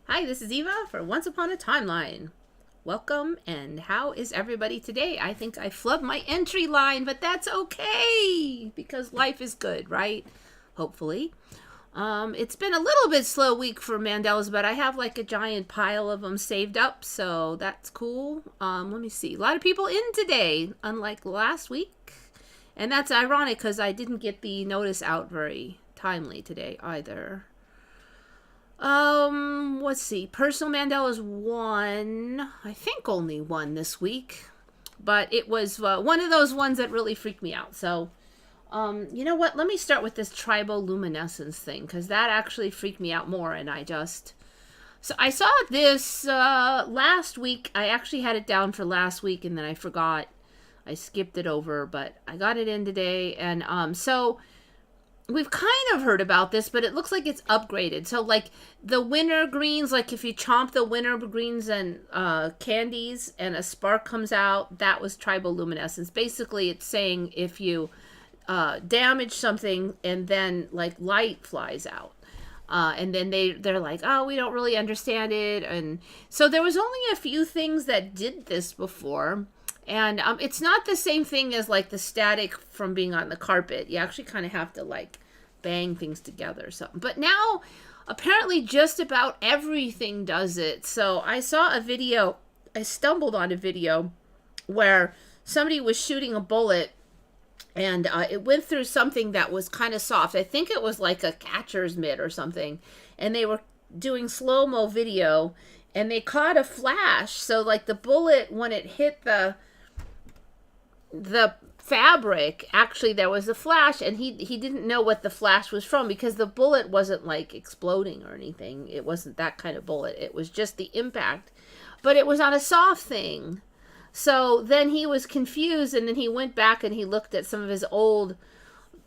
Hi, this is Eva for Once Upon a Timeline. Welcome, and how is everybody today? I think I flubbed my entry line, but that's okay because life is good, right? Hopefully. It's been a little bit slow week for Mandelas, but I have like a giant pile of them saved up, so that's cool. Let me see. A lot of people in today, unlike last week. And that's ironic because I didn't get the notice out very timely today either. Let's see. Personal Mandela's one. I think only one this week. But it was one of those ones that really freaked me out. So, you know what? Let me start with this Triboluminescence thing. Because that actually freaked me out more. And So I saw this last week. I actually had it down for last week. And then I forgot. I skipped it over. But I got it in today. And so we've kind of heard about this, but it looks like it's upgraded. So, like, the winter greens, like if you chomp the winter greens and candies and a spark comes out, that was triboluminescence. Basically, it's saying if you damage something and then, like, light flies out. And then they're like, oh, we don't really understand it. And so there was only a few things that did this before. And it's not the same thing as, like, the static from being on the carpet. You actually kind of have to, like, bang things together or something. But now, apparently, just about everything does it. So I saw a video, I stumbled on a video where somebody was shooting a bullet and it went through something that was kind of soft. I think it was like a catcher's mitt or something. And they were doing slow-mo video and they caught a flash. So, like, the bullet, when it hit the fabric, actually there was a flash, and he didn't know what the flash was from because the bullet wasn't like exploding or anything. It wasn't that kind of bullet. It was just the impact, but it was on a soft thing. So then he was confused, and then he went back and he looked at some of his old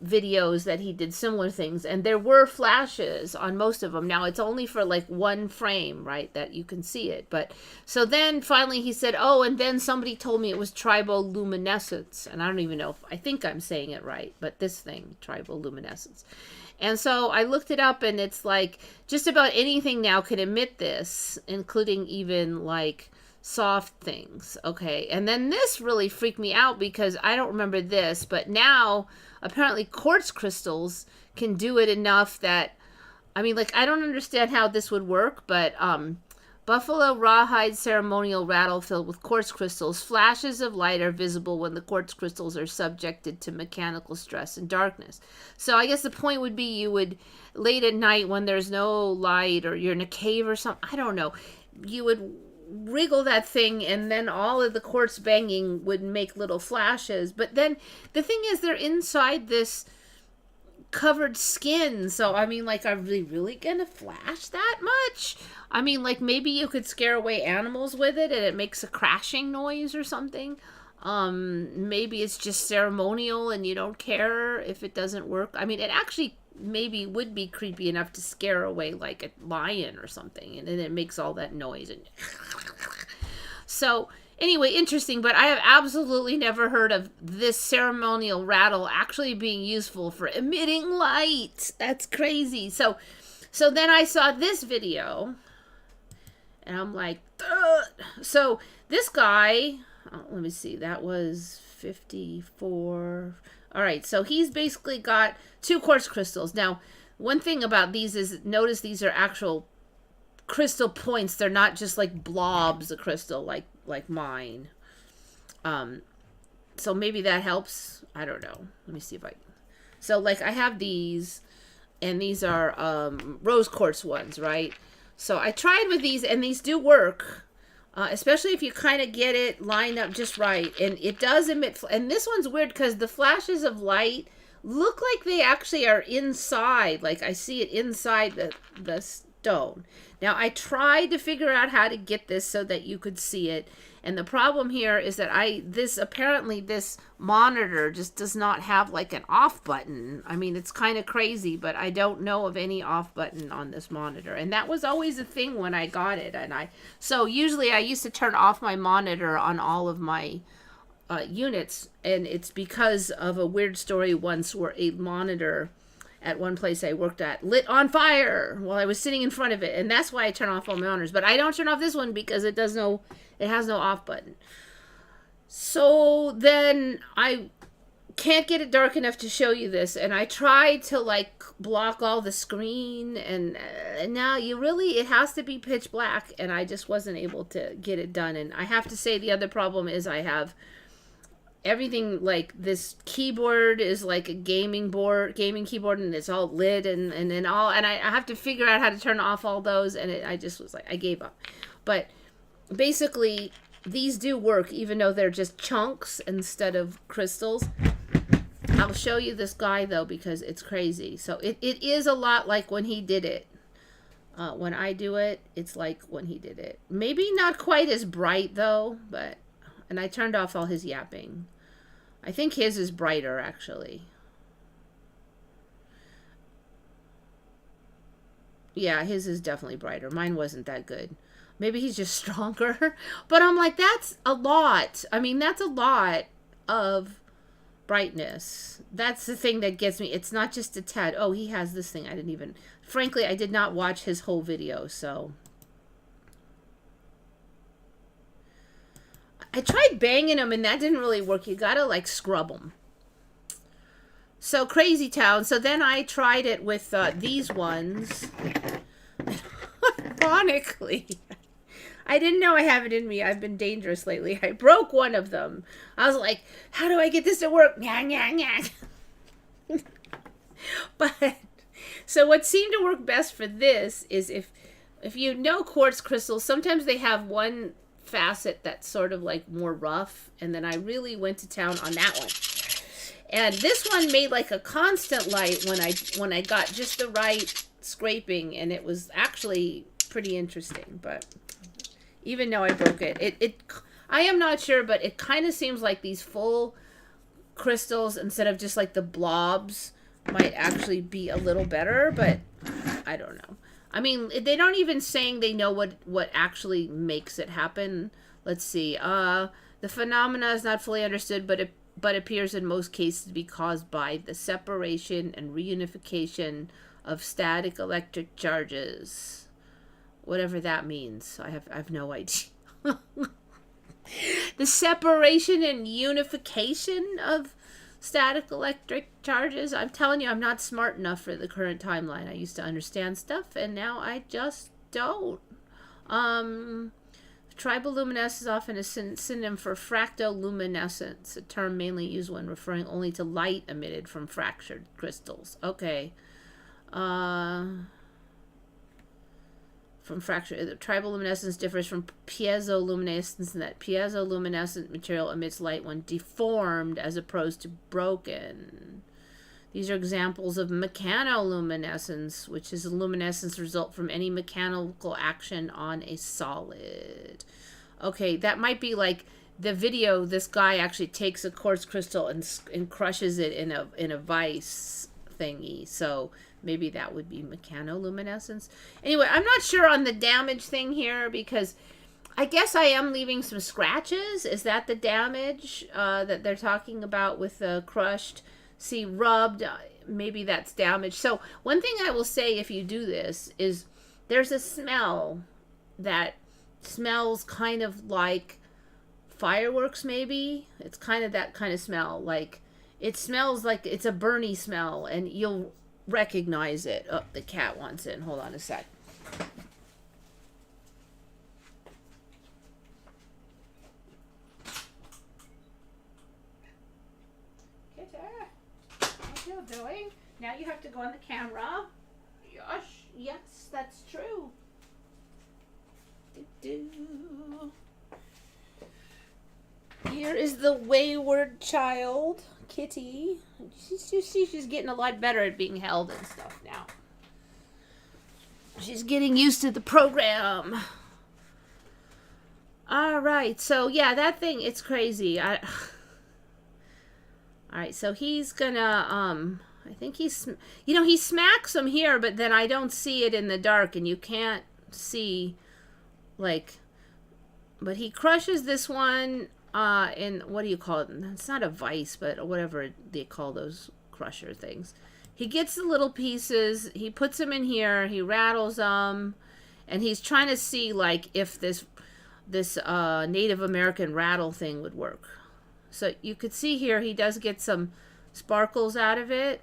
videos that he did similar things, and there were flashes on most of them. Now it's only for like one frame, right, that you can see it. But so then finally he said, oh, and then somebody told me it was triboluminescence, and I don't even know if I think I'm saying it right, but this thing, triboluminescence. And so I looked it up, and it's like just about anything now can emit this, including even like soft things. Okay, and then this really freaked me out because I don't remember this, but now apparently quartz crystals can do it enough that, I mean, like, I don't understand how this would work, but buffalo rawhide ceremonial rattle filled with quartz crystals. Flashes of light are visible when the quartz crystals are subjected to mechanical stress and darkness. So I guess the point would be you would, late at night when there's no light or you're in a cave or something, I don't know, you would wriggle that thing, and then all of the quartz banging would make little flashes. But then the thing is, they're inside this covered skin, so I mean, like, are they really gonna flash that much? I mean, like, maybe you could scare away animals with it and it makes a crashing noise or something. Maybe it's just ceremonial and you don't care if it doesn't work. I mean, it actually maybe would be creepy enough to scare away like a lion or something, and then it makes all that noise. And so anyway, interesting, but I have absolutely never heard of this ceremonial rattle actually being useful for emitting light. That's crazy. So then I saw this video and I'm like, ugh. So this guy, let me see, that was 54. All right, so he's basically got 2 quartz crystals. Now, one thing about these is, notice these are actual crystal points. They're not just like blobs of crystal like mine. So maybe that helps. I don't know. Let me see if I... So, like, I have these, and these are rose quartz ones, right? So I tried with these, and these do work. Especially if you kind of get it lined up just right. And it does emit... And this one's weird because the flashes of light look like they actually are inside. Like, I see it inside the stone. Now, I tried to figure out how to get this so that you could see it. And the problem here is that apparently this monitor just does not have like an off button. I mean, it's kind of crazy, but I don't know of any off button on this monitor. And that was always a thing when I got it. So usually I used to turn off my monitor on all of my units. And it's because of a weird story once where a monitor at one place I worked at lit on fire while I was sitting in front of it, and that's why I turn off all my monitors. But I don't turn off this one because it has no off button. So then I can't get it dark enough to show you this, and I tried to like block all the screen, and now it has to be pitch black, and I just wasn't able to get it done. And I have to say the other problem is I have everything, like this keyboard is like a gaming keyboard, and it's all lit and I have to figure out how to turn off all those, and I just was like, I gave up. But basically these do work even though they're just chunks instead of crystals. I'll show you this guy though because it's crazy. So it is a lot like when he did it. When I do it, it's like when he did it. Maybe not quite as bright though, and I turned off all his yapping. I think his is brighter, actually. Yeah, his is definitely brighter. Mine wasn't that good. Maybe he's just stronger. But I'm like, that's a lot. I mean, that's a lot of brightness. That's the thing that gets me. It's not just a tad. Oh, he has this thing. Frankly, I did not watch his whole video, so... I tried banging them, and that didn't really work. You gotta, like, scrub them. So, Crazy Town. So, then I tried it with these ones. Ironically, I didn't know I have it in me. I've been dangerous lately. I broke one of them. I was like, how do I get this to work? But, so what seemed to work best for this is if you know quartz crystals, sometimes they have one facet that's sort of like more rough, and then I really went to town on that one, and this one made like a constant light when I got just the right scraping, and it was actually pretty interesting. But even though I broke it, I am not sure, but it kind of seems like these full crystals instead of just like the blobs might actually be a little better, but I don't know. I mean, they don't even saying they know what actually makes it happen. Let's see. The phenomena is not fully understood, but appears in most cases to be caused by the separation and reunification of static electric charges. Whatever that means. I have no idea. The separation and unification of static electric charges. I'm telling you, I'm not smart enough for the current timeline. I used to understand stuff, and now I just don't. Triboluminescence is often a synonym for fractoluminescence, a term mainly used when referring only to light emitted from fractured crystals. Okay. From fracture, triboluminescence differs from piezoluminescence in that piezoluminescent material emits light when deformed as opposed to broken. These are examples of mechanoluminescence, which is a luminescence result from any mechanical action on a solid. Okay, that might be like the video. This guy actually takes a quartz crystal and crushes it in a vice thingy. So maybe that would be mechanoluminescence. Anyway, I'm not sure on the damage thing here because I guess I am leaving some scratches. Is that the damage that they're talking about with the crushed? See, rubbed, maybe that's damage. So one thing I will say if you do this is there's a smell that smells kind of like fireworks, maybe. It's kind of that kind of smell. Like, it smells like it's a burny smell, and you'll recognize it. Oh, the cat wants in. Hold on a sec. Doing. Now you have to go on the camera. Yes, that's true. Here is the wayward child, Kitty. She's getting a lot better at being held and stuff now. She's getting used to the program. All right, so yeah, that thing, it's crazy. Alright, so he's gonna, I think he's, he smacks him here, but then I don't see it in the dark, and you can't see, like, but he crushes this one, in, what do you call it? It's not a vice, but whatever they call those crusher things. He gets the little pieces, he puts them in here, he rattles them, and he's trying to see like if this Native American rattle thing would work. So you could see here he does get some sparkles out of it.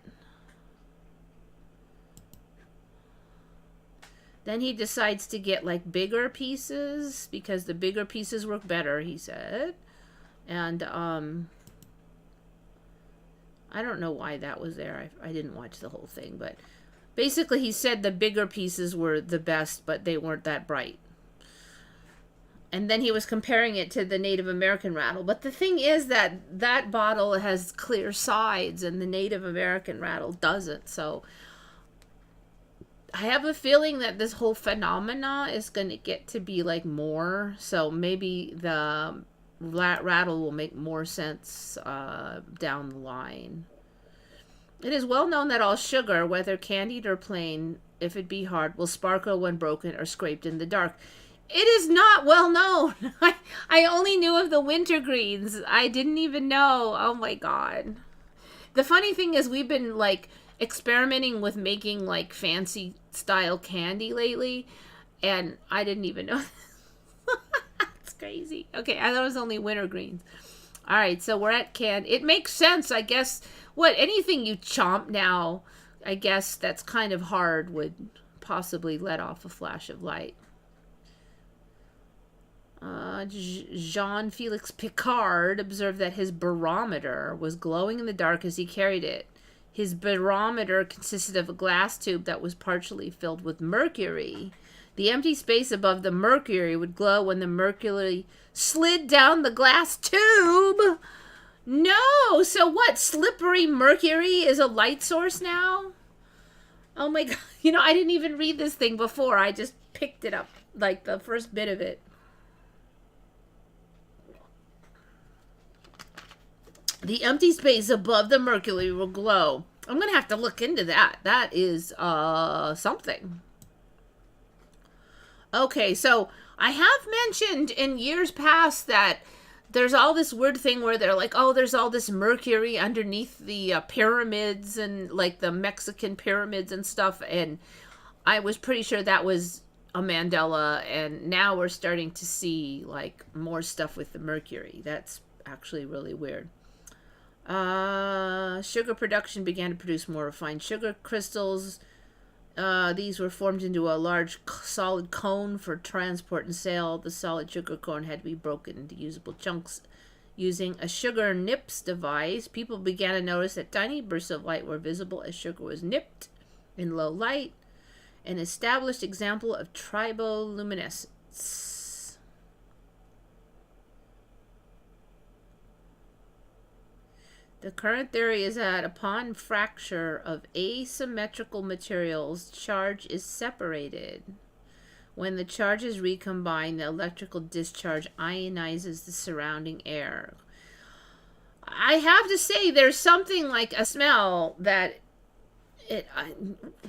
Then he decides to get like bigger pieces because the bigger pieces work better, he said. And I don't know why that was there. I didn't watch the whole thing, but basically he said the bigger pieces were the best, but they weren't that bright. And then he was comparing it to the Native American rattle. But the thing is that that bottle has clear sides and the Native American rattle doesn't. So I have a feeling that this whole phenomena is going to get to be like more. So maybe the rattle will make more sense down the line. It is well known that all sugar, whether candied or plain, if it be hard, will sparkle when broken or scraped in the dark. It is not well known. I only knew of the wintergreens. I didn't even know. Oh my God. The funny thing is we've been like experimenting with making like fancy style candy lately, and I didn't even know. It's crazy. Okay, I thought it was only wintergreens. All right, so we're at can. It makes sense, I guess. What, anything you chomp now, I guess that's kind of hard would possibly let off a flash of light. Jean-Felix Picard observed that his barometer was glowing in the dark as he carried it. His barometer consisted of a glass tube that was partially filled with mercury. The empty space above the mercury would glow when the mercury slid down the glass tube. No! So what? Slippery mercury is a light source now? Oh my God. You know, I didn't even read this thing before. I just picked it up, like the first bit of it. The empty space above the mercury will glow. I'm going to have to look into that. That is something. Okay, so I have mentioned in years past that there's all this weird thing where they're like, oh, there's all this mercury underneath the pyramids and like the Mexican pyramids and stuff. And I was pretty sure that was a Mandela. And now we're starting to see like more stuff with the mercury. That's actually really weird. Sugar production began to produce more refined sugar crystals. These were formed into a large solid cone for transport and sale. The solid sugar cone had to be broken into usable chunks using a sugar nips device. People began to notice that tiny bursts of light were visible as sugar was nipped in low light. An established example of triboluminescence. The current theory is that upon fracture of asymmetrical materials, charge is separated. When the charges recombine, the electrical discharge ionizes the surrounding air. I have to say, there's something like a smell that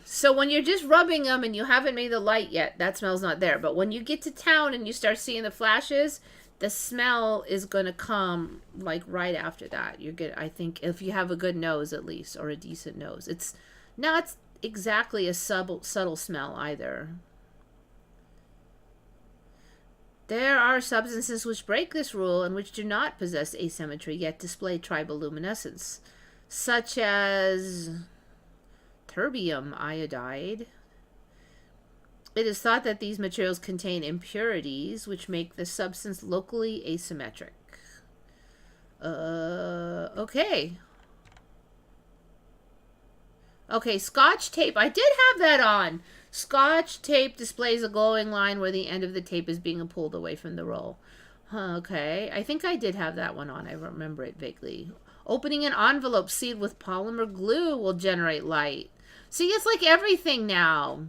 so when you're just rubbing them and you haven't made the light yet, that smell's not there. But when you get to town and you start seeing the flashes, the smell is going to come like right after that. You're good. I think if you have a good nose at least, or a decent nose. It's not exactly a subtle smell either. There are substances which break this rule and which do not possess asymmetry yet display triboluminescence, such as terbium iodide. It is thought that these materials contain impurities which make the substance locally asymmetric. Okay. Okay, Scotch tape. I did have that on. Scotch tape displays a glowing line where the end of the tape is being pulled away from the roll. Okay, I think I did have that one on. I remember it vaguely. Opening an envelope sealed with polymer glue will generate light. See, it's like everything now.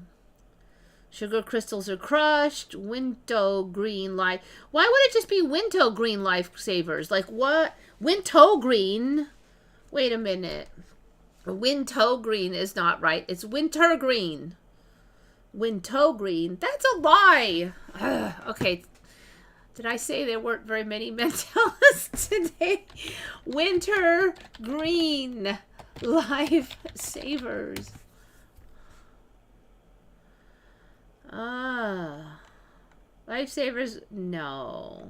Sugar crystals are crushed. Winto green life. Why would it just be Winto green lifesavers? Like what? Winto green. Wait a minute. Winto green is not right. It's winter green. Winto green. That's a lie. Okay. Did I say there weren't very many Mandelas today? Winter green. Lifesavers. Lifesavers, no.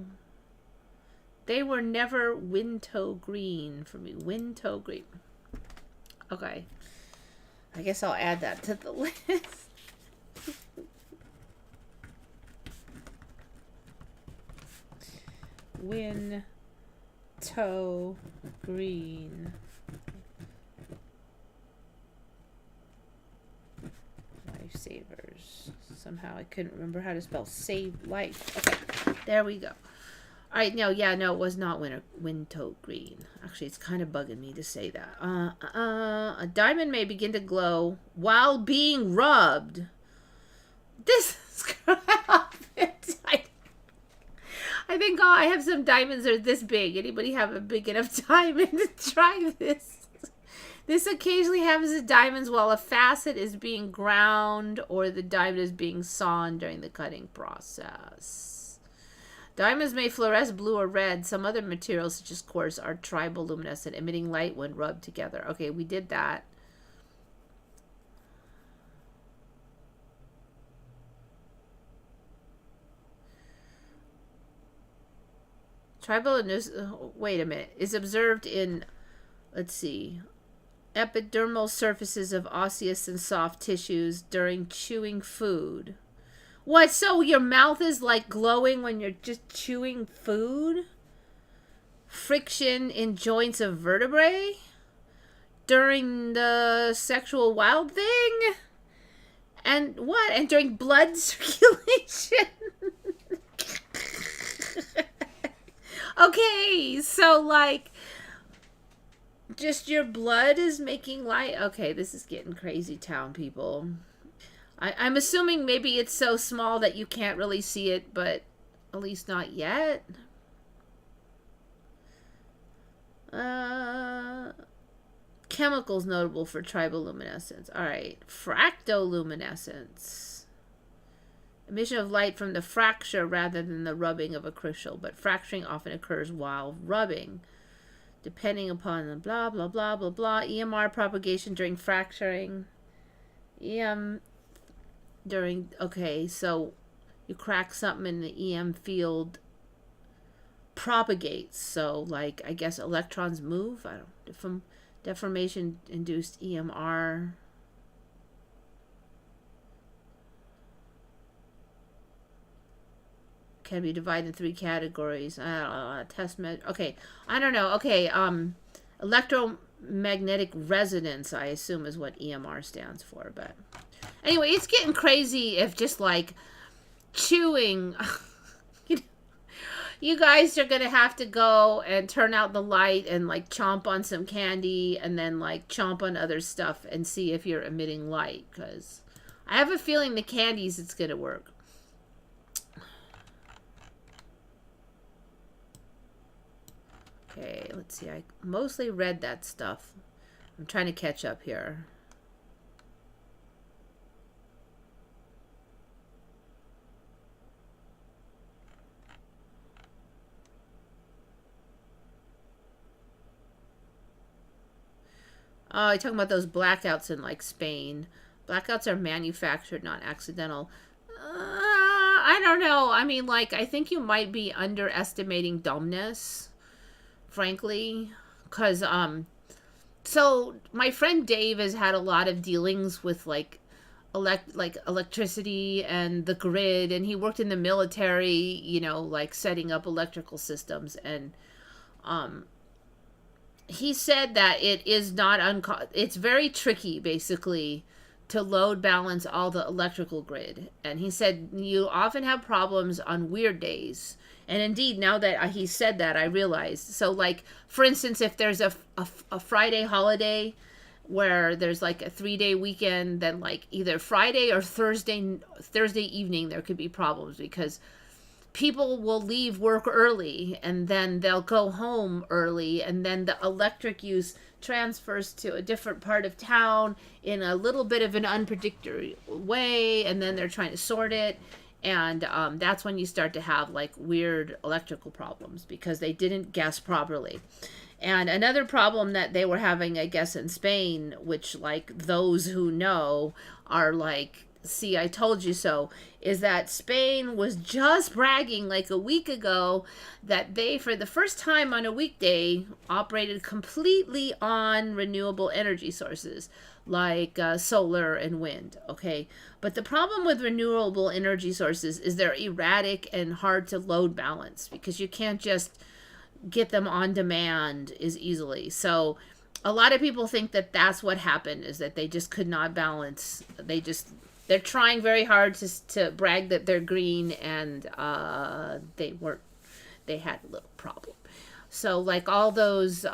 They were never Wintow green for me. Wintow green. Okay. I guess I'll add that to the list. Wintow green. Lifesavers. Somehow I couldn't remember how to spell save life. Okay, there we go. All right, no, yeah, no, it was not Wintow green. Actually, it's kind of bugging me to say that. A diamond may begin to glow while being rubbed. This is crap. I think I have some diamonds that are this big. Anybody have a big enough diamond to try this? This occasionally happens to diamonds while a facet is being ground or the diamond is being sawn during the cutting process. Diamonds may fluoresce blue or red. Some other materials, such as quartz, are triboluminescent, emitting light when rubbed together. Okay, we did that. Triboluminescence, wait a minute, is observed in, let's see, epidermal surfaces of osseous and soft tissues during chewing food. What, so your mouth is like glowing when you're just chewing food? Friction in joints of vertebrae? During the sexual wild thing? And what? And during blood circulation? Okay, so like just your blood is making light. Okay, this is getting crazy town, people. I'm assuming maybe it's so small that you can't really see it, but at least not yet. Chemicals notable for triboluminescence. All right, fractoluminescence. Emission of light from the fracture rather than the rubbing of a crystal, but fracturing often occurs while rubbing. Depending upon the blah, blah, blah, blah, blah. EMR propagation during fracturing. During, okay, so you crack something in the EM field propagates. So, like, I guess electrons move. I don't, deformation-induced EMR. Can be divided in 3 categories. Test med. Okay, I don't know. Okay, electromagnetic resonance, I assume, is what EMR stands for. But anyway, it's getting crazy if just like chewing. You guys are gonna have to go and turn out the light and like chomp on some candy and then like chomp on other stuff and see if you're emitting light, because I have a feeling the candies it's gonna work. Okay, let's see. I mostly read that stuff. I'm trying to catch up here. Oh, you're talking about those blackouts in like Spain. Blackouts are manufactured, not accidental. I don't know. I mean, like, I think you might be underestimating dumbness, frankly, because so my friend Dave has had a lot of dealings with like electricity and the grid, and he worked in the military, you know, like setting up electrical systems, and he said that it is not it's very tricky basically to load balance all the electrical grid, and he said you often have problems on weird days. And indeed, now that he said that, I realized. So, like, for instance, if there's a Friday holiday where there's, like, a 3-day weekend, then, like, either Friday or Thursday evening, there could be problems because people will leave work early and then they'll go home early, and then the electric use transfers to a different part of town in a little bit of an unpredictable way, and then they're trying to sort it. And that's when you start to have like weird electrical problems because they didn't guess properly. And another problem that they were having, I guess, in Spain, which, like, those who know are like, see, I told you so, is that Spain was just bragging like a week ago that they, for the first time on a weekday, operated completely on renewable energy sources like solar and wind. Okay. But the problem with renewable energy sources is they're erratic and hard to load balance because you can't just get them on demand as easily. So a lot of people think that that's what happened, is that they just could not balance. They're trying very hard to brag that they're green, and they weren't. They had a little problem. So like all those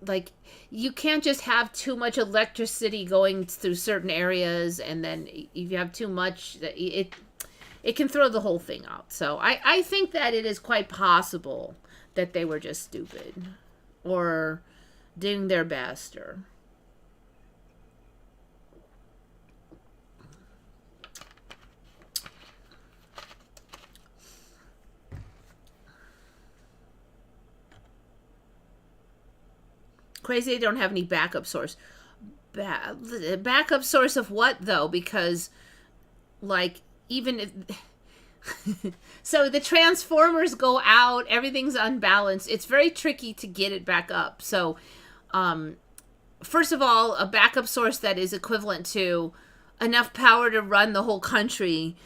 like, you can't just have too much electricity going through certain areas, and then if you have too much, it can throw the whole thing out. So I think that it is quite possible that they were just stupid or doing their best. Or crazy they don't have any backup source. Backup source of what, though? Because, like, even if so the transformers go out, everything's unbalanced, it's very tricky to get it back up. So first of all, a backup source that is equivalent to enough power to run the whole country,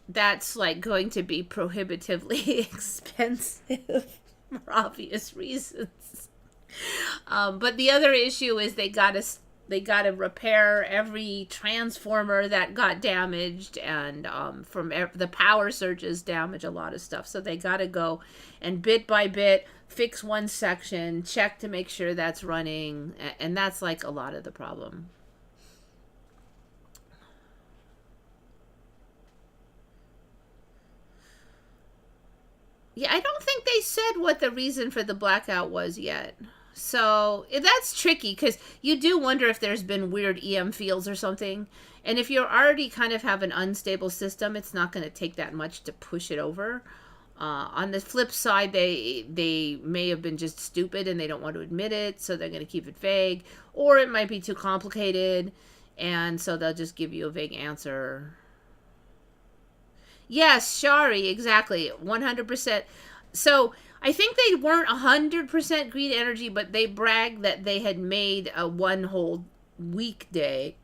that's like going to be prohibitively expensive for obvious reasons. But the other issue is they got to repair every transformer that got damaged, and from the power surges damage a lot of stuff. So they got to go and bit by bit fix one section, check to make sure that's running, and that's like a lot of the problem. Yeah, I don't think they said what the reason for the blackout was yet. So that's tricky because you do wonder if there's been weird EM fields or something. And if you already kind of have an unstable system, it's not going to take that much to push it over. On the flip side, they may have been just stupid and they don't want to admit it, so they're going to keep it vague. Or it might be too complicated, and so they'll just give you a vague answer. Yes, Shari, exactly. 100%. So I think they weren't 100% green energy, but they bragged that they had made a one whole weekday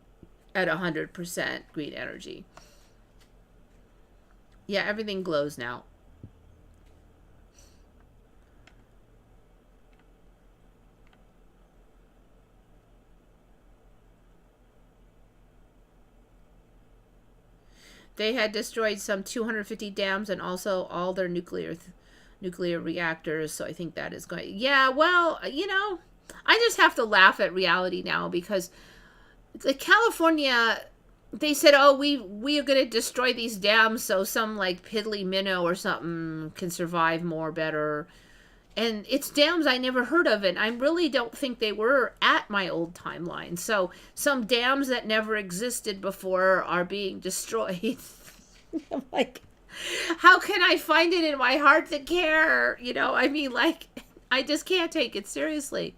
at 100% green energy. Yeah, everything glows now. They had destroyed some 250 dams and also all their nuclear reactors. So I think that is going. Yeah, well, I just have to laugh at reality now because California, they said, oh, we are going to destroy these dams so some like piddly minnow or something can survive more better. And it's dams I never heard of, and I really don't think they were at my old timeline. So some dams that never existed before are being destroyed. I'm like, how can I find it in my heart to care? I mean, like, I just can't take it seriously.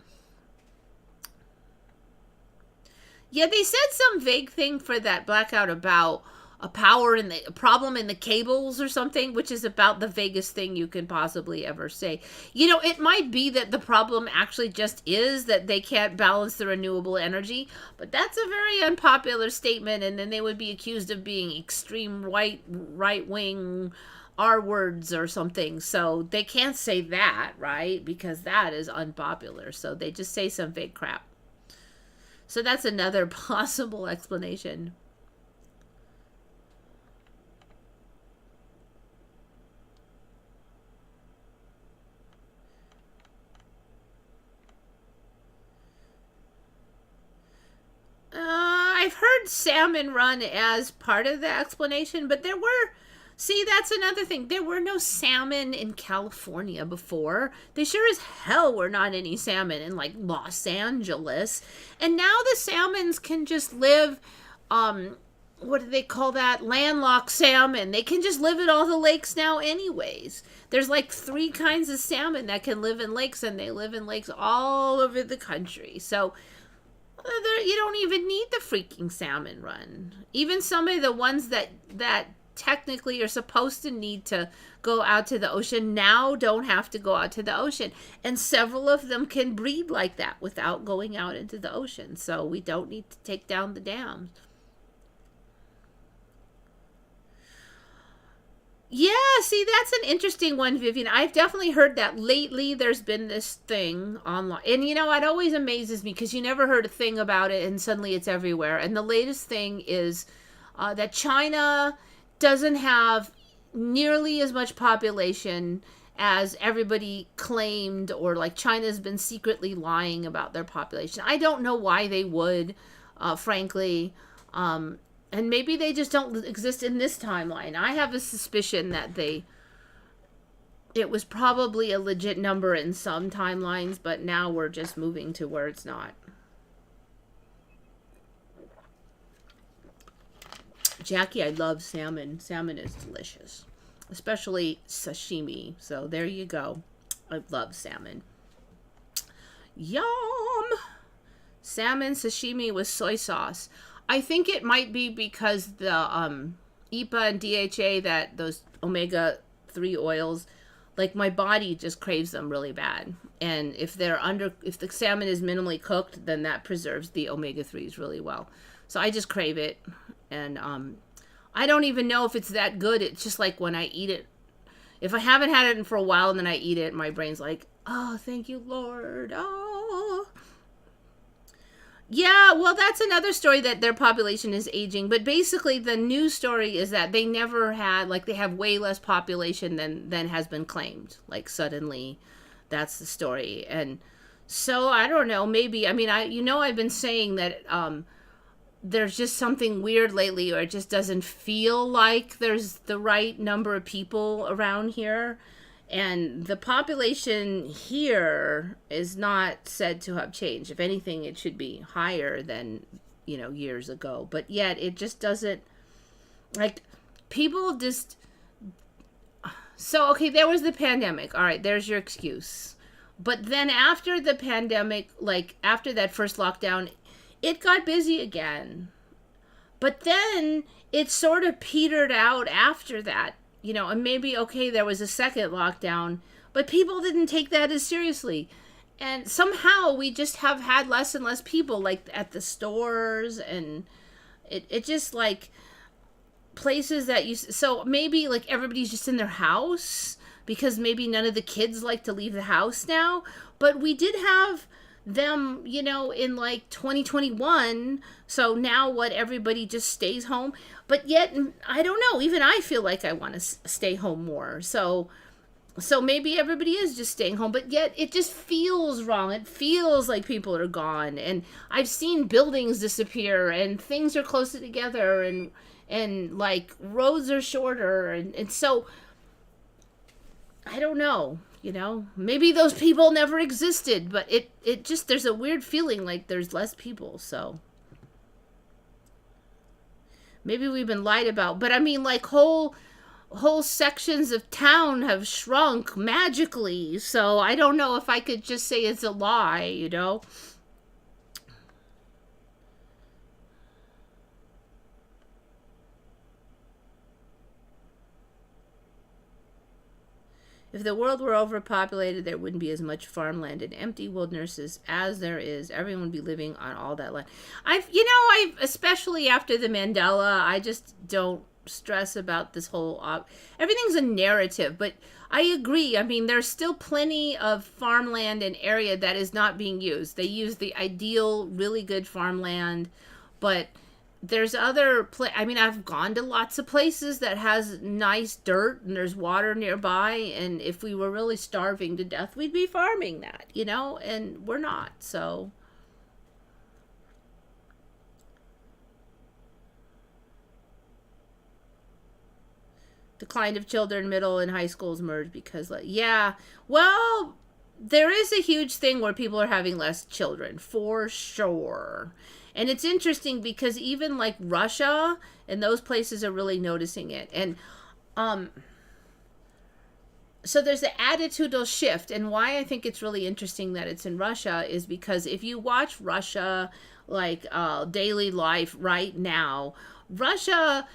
Yeah, they said some vague thing for that blackout about a problem in the cables or something, which is about the vaguest thing you can possibly ever say. It might be that the problem actually just is that they can't balance the renewable energy, but that's a very unpopular statement, and then they would be accused of being extreme right-wing R words or something. So they can't say that, right? Because that is unpopular. So they just say some vague crap. So that's another possible explanation. I've heard salmon run as part of the explanation, but that's another thing. There were no salmon in California before. They sure as hell were not any salmon in like Los Angeles. And now the salmons can just live what do they call that? Landlocked salmon. They can just live in all the lakes now anyways. There's like 3 kinds of salmon that can live in lakes, and they live in lakes all over the country. So you don't even need the freaking salmon run. Even some of the ones that technically are supposed to need to go out to the ocean now don't have to go out to the ocean. And several of them can breed like that without going out into the ocean. So we don't need to take down the dams. Yeah, see, that's an interesting one, Vivian. I've definitely heard that lately. There's been this thing online. And, you know, it always amazes me because you never heard a thing about it and suddenly it's everywhere. And the latest thing is that China doesn't have nearly as much population as everybody claimed, or like China's been secretly lying about their population. I don't know why they would, frankly. And maybe they just don't exist in this timeline. I have a suspicion that it was probably a legit number in some timelines, but now we're just moving to where it's not. Jackie, I love salmon. Salmon is delicious, especially sashimi. So there you go. I love salmon. Yum! Salmon sashimi with soy sauce. I think it might be because the EPA and DHA, that those omega-3 oils, like my body just craves them really bad. And if the salmon is minimally cooked, then that preserves the omega-3s really well. So I just crave it. And I don't even know if it's that good. It's just like when I eat it, if I haven't had it for a while and then I eat it, my brain's like, oh, thank you, Lord. Oh. Yeah, well, that's another story, that their population is aging. But basically, the news story is that they never had, like, they have way less population than has been claimed. Like, suddenly, that's the story. And so, I don't know, maybe, I mean, I've been saying that there's just something weird lately, or it just doesn't feel like there's the right number of people around here. And the population here is not said to have changed. If anything, it should be higher than, years ago. But yet, it just doesn't, like, people just, so, okay, there was the pandemic. All right, there's your excuse. But then after the pandemic, like, after that first lockdown, it got busy again. But then it sort of petered out after that. And maybe, okay, there was a second lockdown, but people didn't take that as seriously. And somehow we just have had less and less people, like, at the stores, and it just, like, places that so maybe, like, everybody's just in their house, because maybe none of the kids like to leave the house now. But we did have them, in, like, 2021, so now what, everybody just stays home. But yet, I don't know, even I feel like I want to stay home more. So maybe everybody is just staying home, but yet it just feels wrong. It feels like people are gone. And I've seen buildings disappear, and things are closer together, and like, roads are shorter. And so, I don't know, maybe those people never existed, but it just, there's a weird feeling like there's less people. So maybe we've been lied about, but I mean, like, whole sections of town have shrunk magically. So I don't know if I could just say it's a lie, If the world were overpopulated, there wouldn't be as much farmland and empty wildernesses as there is. Everyone would be living on all that land. I've especially after the Mandela, I just don't stress about this whole, everything's a narrative, but I agree. I mean, there's still plenty of farmland and area that is not being used. They use the ideal, really good farmland, but there's other I've gone to lots of places that has nice dirt and there's water nearby, and if we were really starving to death, we'd be farming that, and we're not. So decline of children, middle and high schools merged because, yeah, well, there is a huge thing where people are having less children, for sure. And it's interesting because even like Russia and those places are really noticing it. And um, so there's an attitudinal shift. And why I think it's really interesting that it's in Russia is because if you watch Russia, like daily life right now, Russia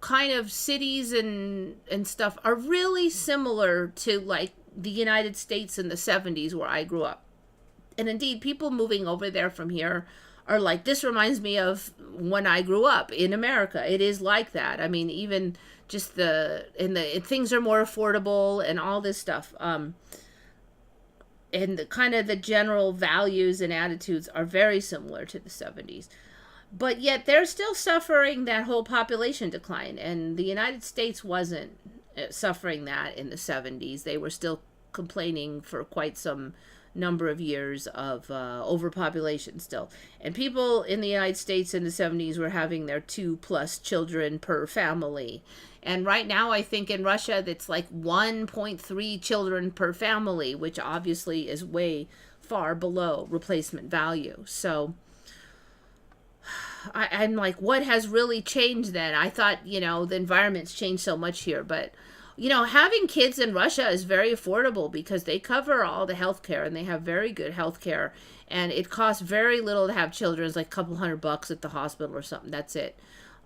kind of cities and stuff are really similar to like the United States in the 70s where I grew up. And indeed, people moving over there from here are like, this reminds me of when I grew up in America. It is like that. I mean, even just things are more affordable and all this stuff. And the kind of the general values and attitudes are very similar to the 70s. But yet they're still suffering that whole population decline. And the United States wasn't suffering that in the 70s. They were still complaining for quite some number of years of overpopulation still. And people in the United States in the 70s were having their 2+ children per family. And right now, I think in Russia, that's like 1.3 children per family, which obviously is way far below replacement value. So I'm like, what has really changed then? I thought, the environment's changed so much here, but having kids in Russia is very affordable because they cover all the healthcare and they have very good healthcare, and it costs very little to have children. It's like a couple $100 at the hospital or something. That's it.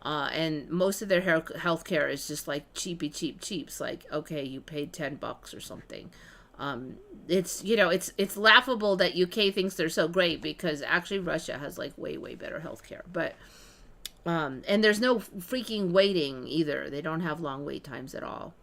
And most of their healthcare is just like cheap. It's like, okay, you paid $10 or something. It's laughable that UK thinks they're so great because actually Russia has like way better healthcare. But and there's no freaking waiting either. They don't have long wait times at all.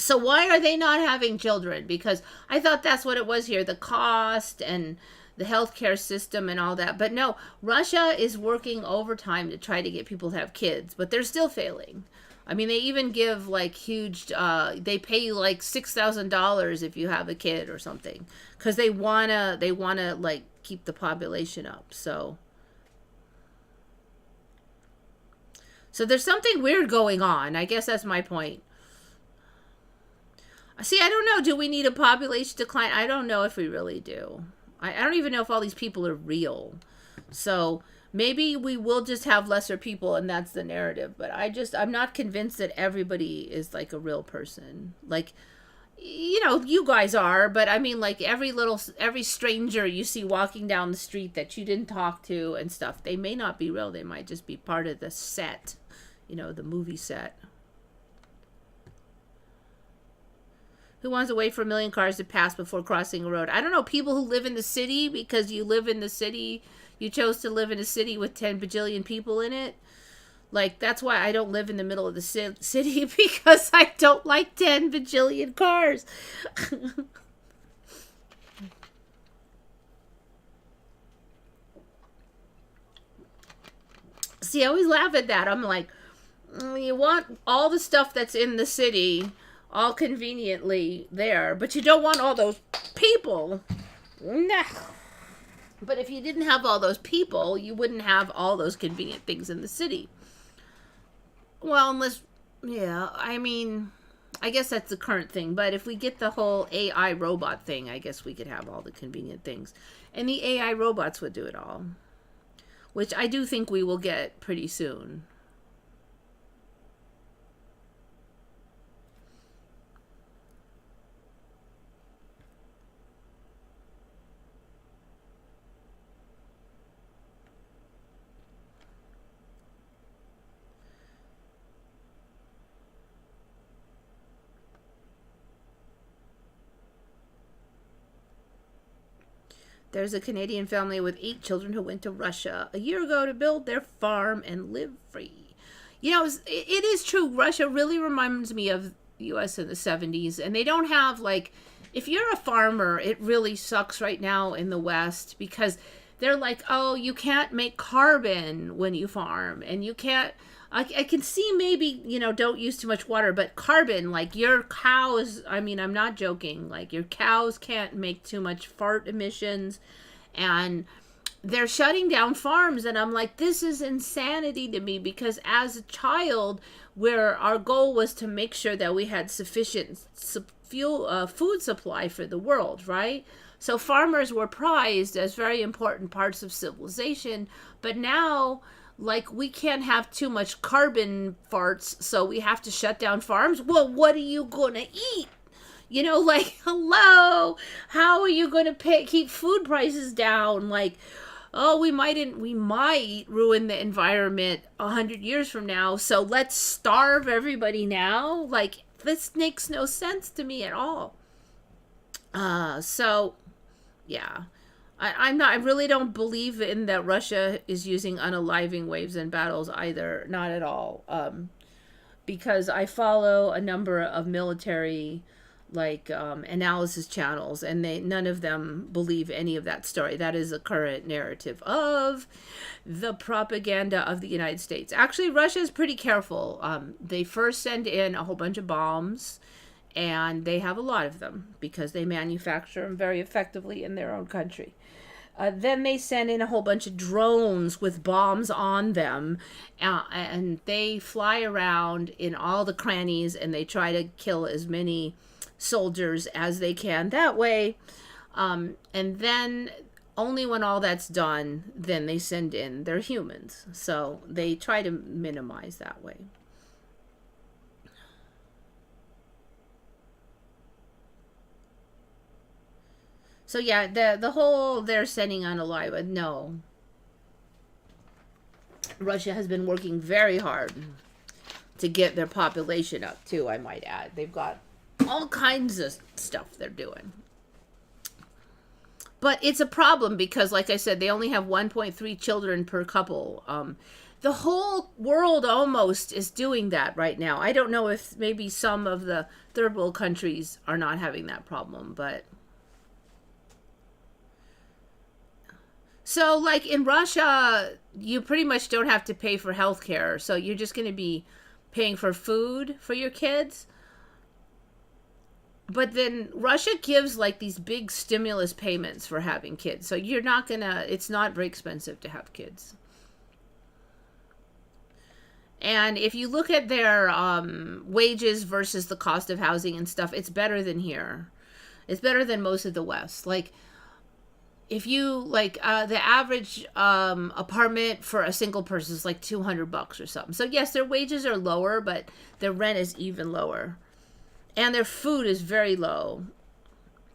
So why are they not having children? Because I thought that's what it was here, the cost and the healthcare system and all that. But no, Russia is working overtime to try to get people to have kids, but they're still failing. I mean, they even give like huge, they pay you like $6,000 if you have a kid or something, because they wanna like keep the population up. So there's something weird going on. I guess that's my point. See, I don't know. Do we need a population decline? I don't know if we really do. I don't even know if all these people are real. So maybe we will just have lesser people and that's the narrative. But I'm not convinced that everybody is like a real person. Like, you guys are, but I mean like every stranger you see walking down the street that you didn't talk to and stuff, they may not be real. They might just be part of the set, the movie set. Who wants to wait for 1 million cars to pass before crossing a road? I don't know, people who live in the city because you live in the city. You chose to live in a city with 10 bajillion people in it. Like, that's why I don't live in the middle of the city because I don't like 10 bajillion cars. See, I always laugh at that. I'm like, you want all the stuff that's in the city all conveniently there, but you don't want all those people. Nah. But if you didn't have all those people, you wouldn't have all those convenient things in the city. Well, I mean, I guess that's the current thing, but if we get the whole AI robot thing, I guess we could have all the convenient things. And the AI robots would do it all, which I do think we will get pretty soon. There's a Canadian family with 8 children who went to Russia a year ago to build their farm and live free. It is true. Russia really reminds me of the U.S. in the 70s. And they don't have, like, if you're a farmer, it really sucks right now in the West because they're like, oh, you can't make carbon when you farm. And you can't, I can see maybe, don't use too much water, but carbon, like your cows, I mean, I'm not joking, like your cows can't make too much fart emissions, and they're shutting down farms, and I'm like, this is insanity to me, because as a child, where our goal was to make sure that we had sufficient food supply for the world, right? So farmers were prized as very important parts of civilization, But now, like, we can't have too much carbon farts, so we have to shut down farms. Well, what are you gonna eat? You know, like, hello, how are you going to keep food prices down? Like, oh, we might ruin the environment 100 years from now. So let's starve everybody now. Like, this makes no sense to me at all. So yeah, I'm not. I really don't believe in that Russia is using unaliving waves in battles either. Not at all. Because I follow a number of military like analysis channels, and they none of them believe any of that story. That is a current narrative of the propaganda of the United States. Actually, Russia is pretty careful. They first send in a whole bunch of bombs, and they have a lot of them because they manufacture them very effectively in their own country. Then they send in a whole bunch of drones with bombs on them, and they fly around in all the crannies, and they try to kill as many soldiers as they can that way. And then only when all that's done, then they send in their humans. So they try to minimize that way. So yeah, the whole they're sending on alive. No, Russia has been working very hard to get their population up too. I might add, they've got all kinds of stuff they're doing. But it's a problem because, like I said, they only have 1.3 children per couple. The whole world almost is doing that right now. I don't know if maybe some of the third world countries are not having that problem, but so, like in Russia, you pretty much don't have to pay for healthcare. So you're just going to be paying for food for your kids. But then Russia gives like these big stimulus payments for having kids. So you're not going to, it's not very expensive to have kids. And if you look at their wages versus the cost of housing and stuff, it's better than here. It's better than most of the West. Like, if you like the average apartment for a single person is like $200 or something. So yes, their wages are lower, but their rent is even lower, and their food is very low.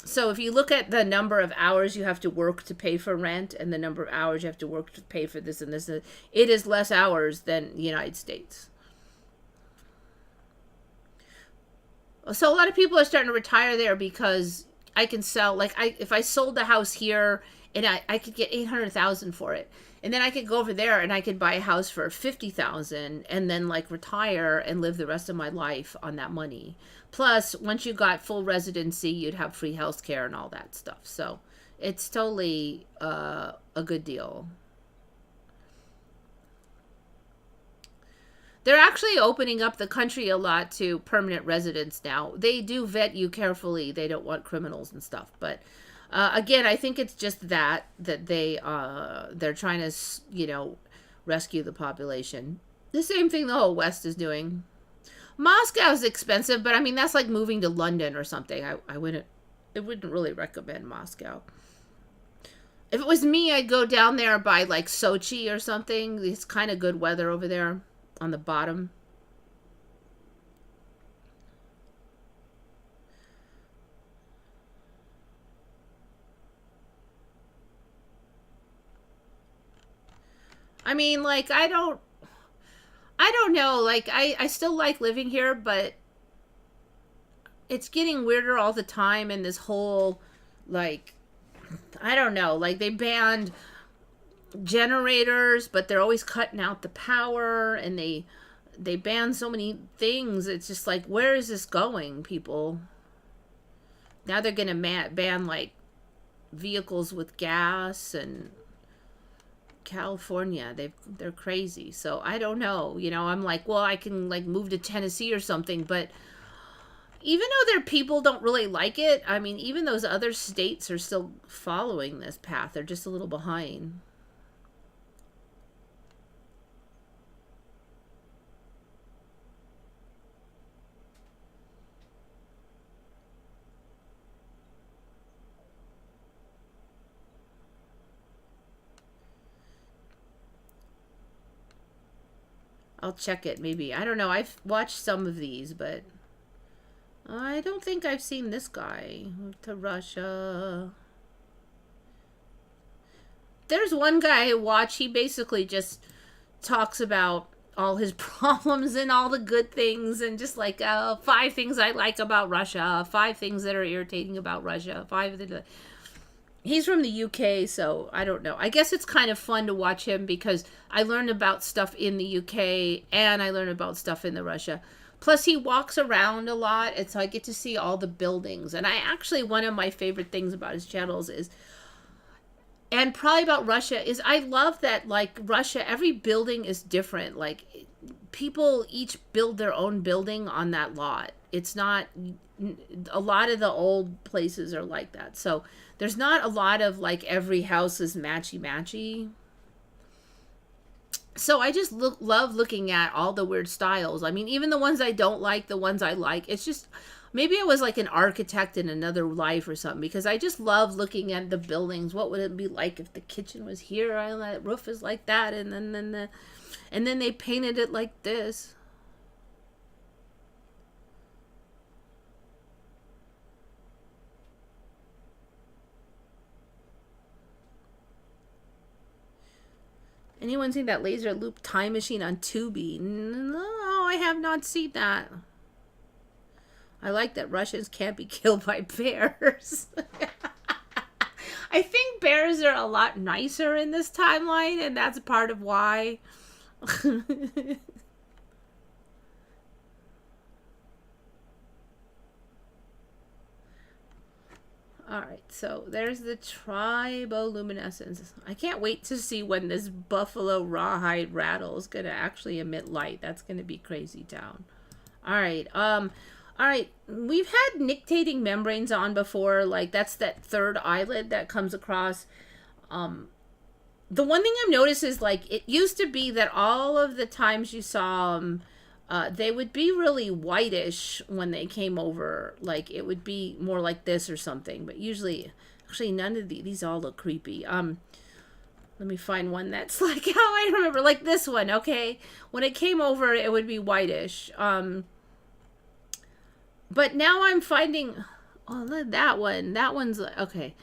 So if you look at the number of hours you have to work to pay for rent and the number of hours you have to work to pay for this and this, it is less hours than the United States. So a lot of people are starting to retire there because I can sell, like, if I sold the house here and I could get 800,000 for it, and then I could go over there and I could buy a house for 50,000 and then like retire and live the rest of my life on that money. Plus, once you got full residency, you'd have free health care and all that stuff. So it's totally a good deal. They're actually opening up the country a lot to permanent residents now. They do vet you carefully. They don't want criminals and stuff. But again, I think it's just that they're trying to, rescue the population. The same thing the whole West is doing. Moscow's expensive, but I mean that's like moving to London or something. I wouldn't really recommend Moscow. If it was me, I'd go down there by like Sochi or something. It's kind of good weather over there on the bottom. I mean, like, I don't know. Like, I still like living here, but it's getting weirder all the time. And this whole, like, I don't know. Like, they banned generators, but they're always cutting out the power, and they ban so many things. It's just like, where is this going, people? Now they're gonna ban like vehicles with gas, and California, they're crazy. So I don't know. I'm like, well, I can like move to Tennessee or something, but even though their people don't really like it, I mean, even those other states are still following this path. They're just a little behind. I'll check it maybe. I don't know. I've watched some of these, but I don't think I've seen this guy. To Russia. There's one guy I watch. He basically just talks about all his problems and all the good things, and just like 5 things I like about Russia, 5 things that are irritating about Russia, 5. He's from the UK, so I don't know. I guess it's kind of fun to watch him because I learn about stuff in the UK and I learn about stuff in the Russia. Plus, he walks around a lot, and so I get to see all the buildings. And I actually, one of my favorite things about his channels is, and probably about Russia, is I love that, like, Russia, every building is different. Like, people each build their own building on that lot. It's not, a lot of the old places are like that. So there's not a lot of, like, every house is matchy-matchy. So I just love looking at all the weird styles. I mean, even the ones I don't like, the ones I like. It's just, maybe I was like an architect in another life or something, because I just love looking at the buildings. What would it be like if the kitchen was here? The roof is like that, and then they painted it like this. Anyone seen that laser loop time machine on Tubi? No, I have not seen that. I like that Russians can't be killed by bears. I think bears are a lot nicer in this timeline, and that's part of why. Alright, so there's the Triboluminescence. I can't wait to see when this buffalo rawhide rattle is going to actually emit light. That's going to be crazy town. Alright, alright, we've had nictating membranes on before. Like, that's that third eyelid that comes across. The one thing I've noticed is, like, it used to be that all of the times you saw them, they would be really whitish when they came over. Like, it would be more like this or something. But usually, actually, none of these all look creepy. Let me find one that's like how I remember. Like this one, okay? When it came over, it would be whitish. But now I'm finding... Oh, look at that one. That one's... Okay.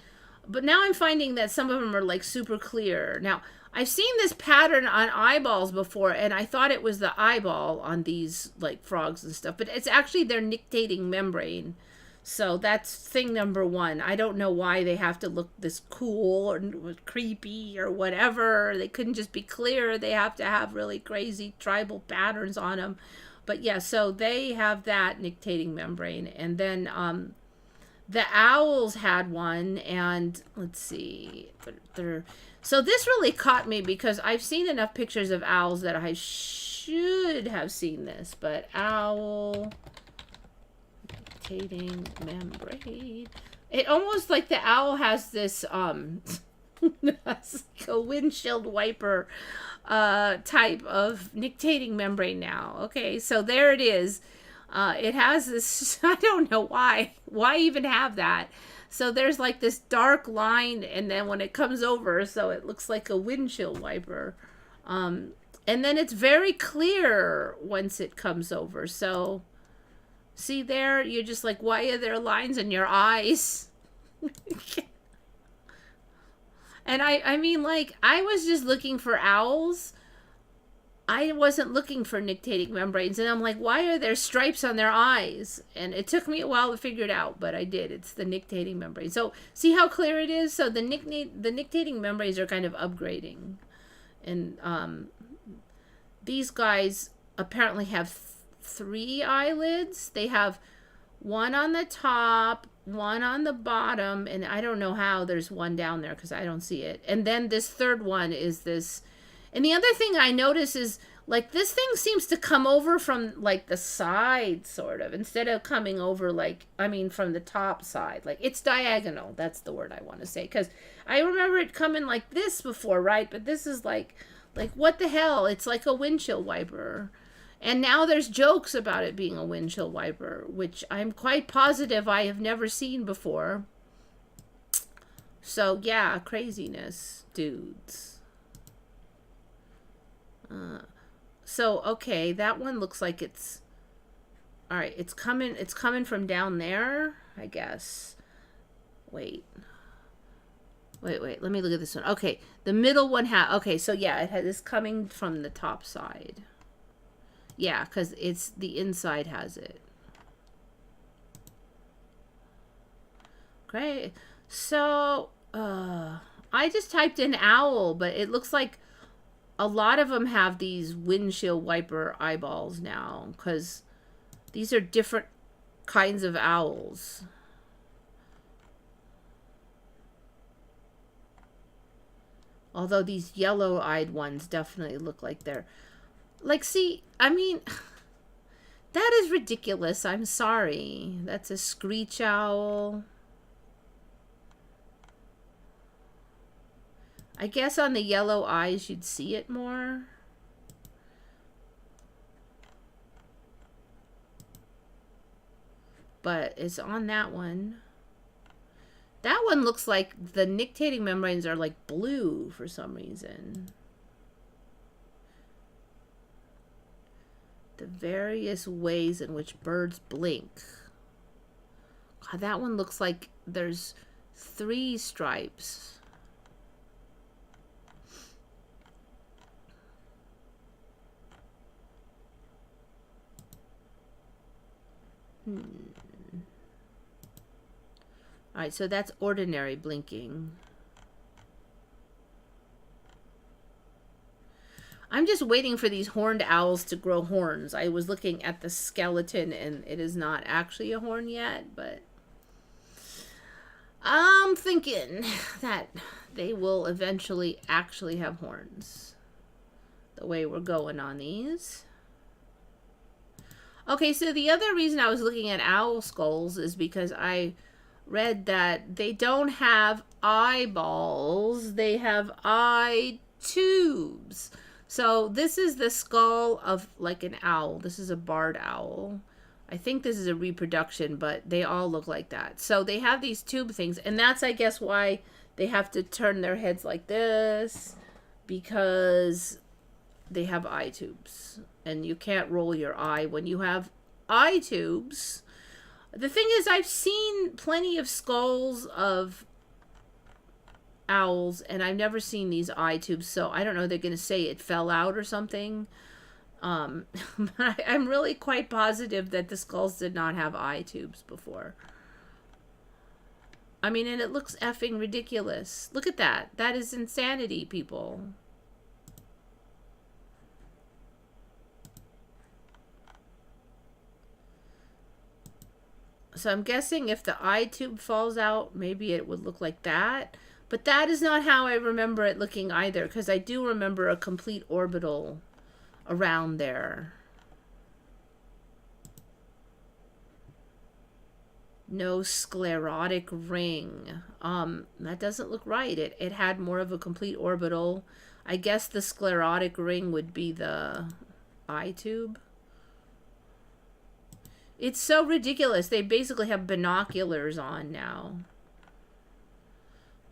But now I'm finding that some of them are, like, super clear. Now, I've seen this pattern on eyeballs before, and I thought it was the eyeball on these, like, frogs and stuff. But it's actually their nictating membrane. So that's thing number 1. I don't know why they have to look this cool or creepy or whatever. They couldn't just be clear. They have to have really crazy tribal patterns on them. But, yeah, so they have that nictating membrane. And then the owls had one, and let's see. So this really caught me because I've seen enough pictures of owls that I should have seen this. But owl nictating membrane. It almost like the owl has this like a windshield wiper type of nictating membrane now. Okay, so there it is. It has this, I don't know why even have that. So there's like this dark line, and then when it comes over, so it looks like a windshield wiper. And then it's very clear once it comes over. So see there, you're just like, why are there lines in your eyes? And I mean, like, I was just looking for owls. I wasn't looking for nictating membranes, and I'm like, why are there stripes on their eyes? And it took me a while to figure it out, but I did. It's the nictating membrane. So see how clear it is? So the nictating membranes are kind of upgrading. And these guys apparently have 3 eyelids. They have one on the top, one on the bottom, and I don't know how there's one down there because I don't see it. And then this third one is this. And the other thing I notice is, like, this thing seems to come over from, like, the side, sort of, instead of coming over, like, I mean, from the top side. Like, it's diagonal. That's the word I want to say. Because I remember it coming like this before, right? But this is, like, what the hell? It's like a windshield wiper. And now there's jokes about it being a windshield wiper, which I'm quite positive I have never seen before. So, yeah, craziness, dudes. So, okay, that one looks like it's... All right, it's coming from down there, I guess. Wait. Wait, let me look at this one. Okay, the middle one okay, so yeah, it's coming from the top side. Yeah, because it's the inside has it. Great. So, I just typed in owl, but it looks like a lot of them have these windshield wiper eyeballs now, because these are different kinds of owls. Although these yellow-eyed ones definitely look like they're... Like, see, I mean, that is ridiculous. I'm sorry. That's a screech owl. I guess on the yellow eyes you'd see it more. But it's on that one. That one looks like the nictating membranes are like blue for some reason. The various ways in which birds blink. God, that one looks like there's 3 stripes. Alright, so that's ordinary blinking. I'm just waiting for these horned owls to grow horns. I was looking at the skeleton and it is not actually a horn yet, but I'm thinking that they will eventually actually have horns. The way we're going on these. Okay, so the other reason I was looking at owl skulls is because I read that they don't have eyeballs, they have eye tubes. So this is the skull of like an owl. This is a barred owl. I think this is a reproduction, but they all look like that. So they have these tube things, and that's, I guess, why they have to turn their heads like this, because they have eye tubes. And you can't roll your eye when you have eye tubes. The thing is, I've seen plenty of skulls of owls, and I've never seen these eye tubes, so I don't know, they're going to say it fell out or something. I'm really quite positive that the skulls did not have eye tubes before. I mean, and it looks effing ridiculous. Look at that. That is insanity, people. So I'm guessing if the eye tube falls out, maybe it would look like that. But that is not how I remember it looking either, because I do remember a complete orbital around there. No sclerotic ring. That doesn't look right. It had more of a complete orbital. I guess the sclerotic ring would be the eye tube. It's so ridiculous. They basically have binoculars on now.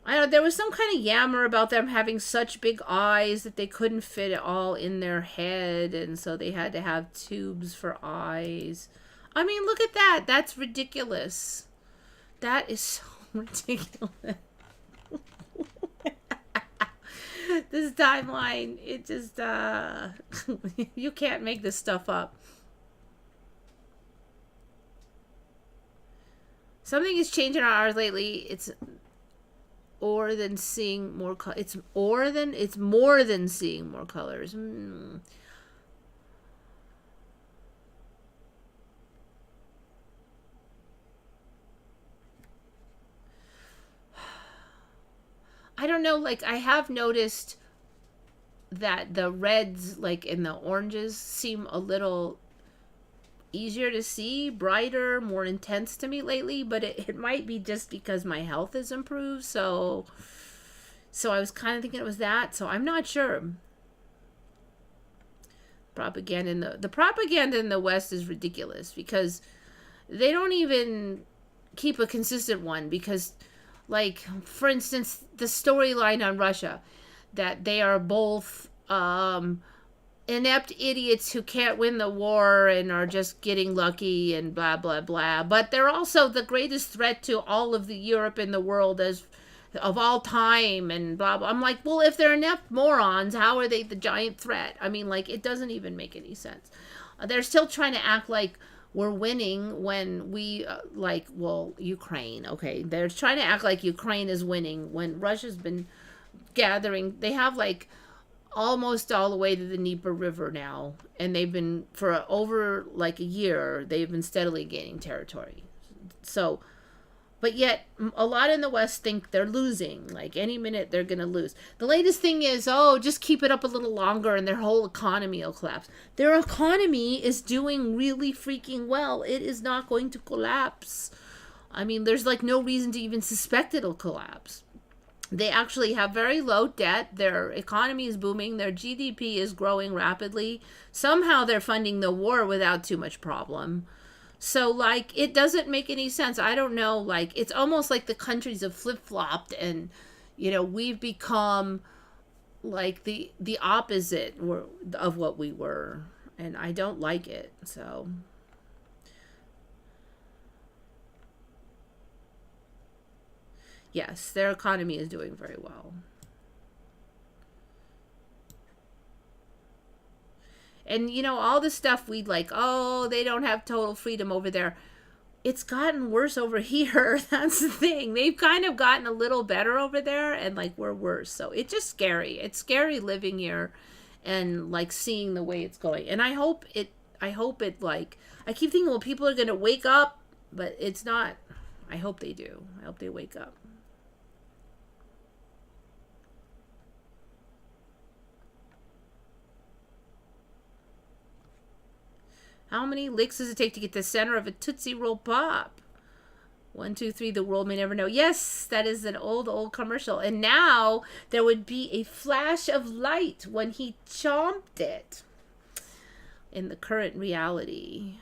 I don't know, there was some kind of yammer about them having such big eyes that they couldn't fit it all in their head, and so they had to have tubes for eyes. I mean, look at that. That's ridiculous. That is so ridiculous. This timeline, it just, you can't make this stuff up. Something is changing on ours lately. It's more than seeing more it's more than seeing more colors. I don't know, like, I have noticed that the reds, like, in the oranges seem a little easier to see, brighter, more intense to me lately, but it might be just because my health has improved, so I was kind of thinking it was that, so I'm not sure. Propaganda in the propaganda in the West is ridiculous, because they don't even keep a consistent one, because, like, for instance, the storyline on Russia, that they are both inept idiots who can't win the war and are just getting lucky and blah blah blah, but they're also the greatest threat to all of the Europe and the world as of all time and blah blah. I'm like, well, if they're enough morons, how are they the giant threat? I mean, like, it doesn't even make any sense. They're still trying to act like we're winning when we like, well, Ukraine, okay, they're trying to act like Ukraine is winning when Russia's been gathering. They have like almost all the way to the Dnieper River now, and they've been for over like a year, they've been steadily gaining territory. So, but yet a lot in the West think they're losing, like any minute they're gonna lose. The latest thing is, oh, just keep it up a little longer and their whole economy will collapse. Their economy is doing really freaking well. It is not going to collapse. I mean, there's like no reason to even suspect it'll collapse. They actually have very low debt. Their economy is booming. Their GDP is growing rapidly. Somehow they're funding the war without too much problem. So, like, it doesn't make any sense. I don't know. Like, it's almost like the countries have flip-flopped and, you know, we've become like the opposite of what we were. And I don't like it. So... yes, their economy is doing very well. And, you know, all the stuff we'd like, oh, they don't have total freedom over there. It's gotten worse over here. That's the thing. They've kind of gotten a little better over there, and, like, we're worse. So it's just scary. It's scary living here and, like, seeing the way it's going. And I hope it, like, I keep thinking, well, people are going to wake up, but it's not. I hope they do. I hope they wake up. How many licks does it take to get the center of a Tootsie Roll Pop? 1, 2, 3, the world may never know. Yes, that is an old commercial. And now there would be a flash of light when he chomped it in the current reality.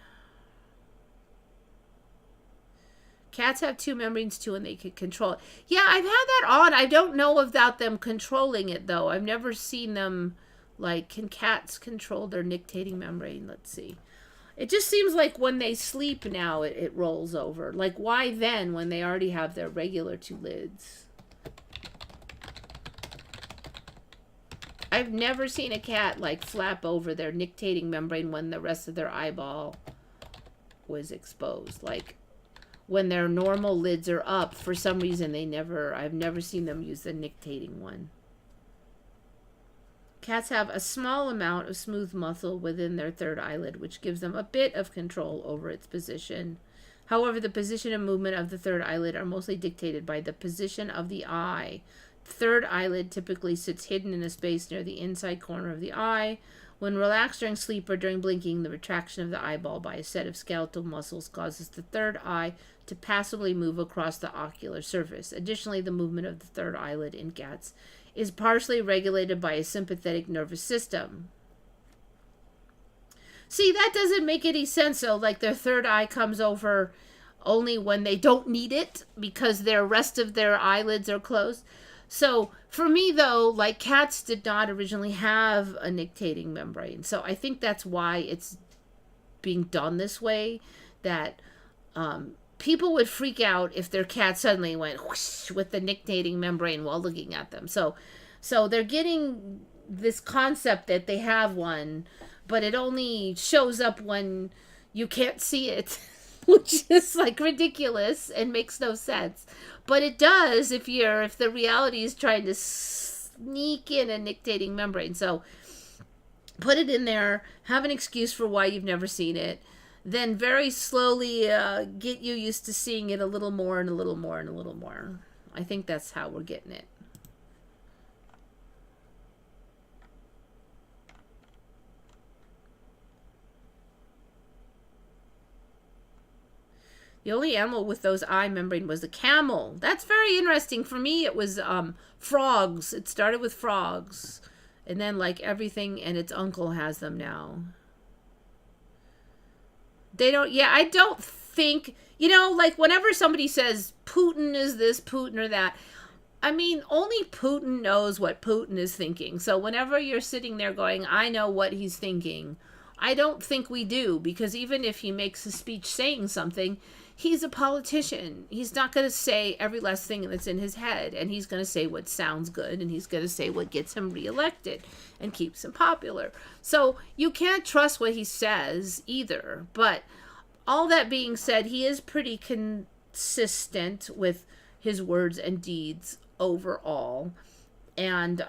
Cats have 2 membranes too, and they can control it. Yeah, I've had that on. I don't know about them controlling it, though. I've never seen them, like, can cats control their nictating membrane? Let's see. It just seems like when they sleep now, it rolls over. Like, why then when they already have their regular 2 lids? I've never seen a cat, like, flap over their nictating membrane when the rest of their eyeball was exposed. Like, when their normal lids are up, for some reason I've never seen them use the nictating one. Cats have a small amount of smooth muscle within their third eyelid, which gives them a bit of control over its position. However, the position and movement of the third eyelid are mostly dictated by the position of the eye. The third eyelid typically sits hidden in a space near the inside corner of the eye. When relaxed during sleep or during blinking, the retraction of the eyeball by a set of skeletal muscles causes the third eye to passively move across the ocular surface. Additionally, the movement of the third eyelid in cats is partially regulated by a sympathetic nervous system. See, that doesn't make any sense, though. Like, their third eye comes over only when they don't need it because the rest of their eyelids are closed. So, for me, though, like, cats did not originally have a nictating membrane. So, I think that's why it's being done this way, that people would freak out if their cat suddenly went whoosh with the nictating membrane while looking at them. So they're getting this concept that they have one, but it only shows up when you can't see it, which is like ridiculous and makes no sense. But it does if the reality is trying to sneak in a nictating membrane. So put it in there, have an excuse for why you've never seen it. Then very slowly get you used to seeing it a little more and a little more and a little more. I think that's how we're getting it. The only animal with those eye membrane was the camel. That's very interesting. For me, it was frogs. It started with frogs. And then, like, everything and its uncle has them now. They don't, yeah, I don't think, like, whenever somebody says Putin is this, Putin or that, I mean, only Putin knows what Putin is thinking. So whenever you're sitting there going, I know what he's thinking, I don't think we do, because even if he makes a speech saying something, he's a politician. He's not going to say every last thing that's in his head, and he's going to say what sounds good, and he's going to say what gets him reelected and keeps him popular. So you can't trust what he says either. But all that being said, he is pretty consistent with his words and deeds overall. And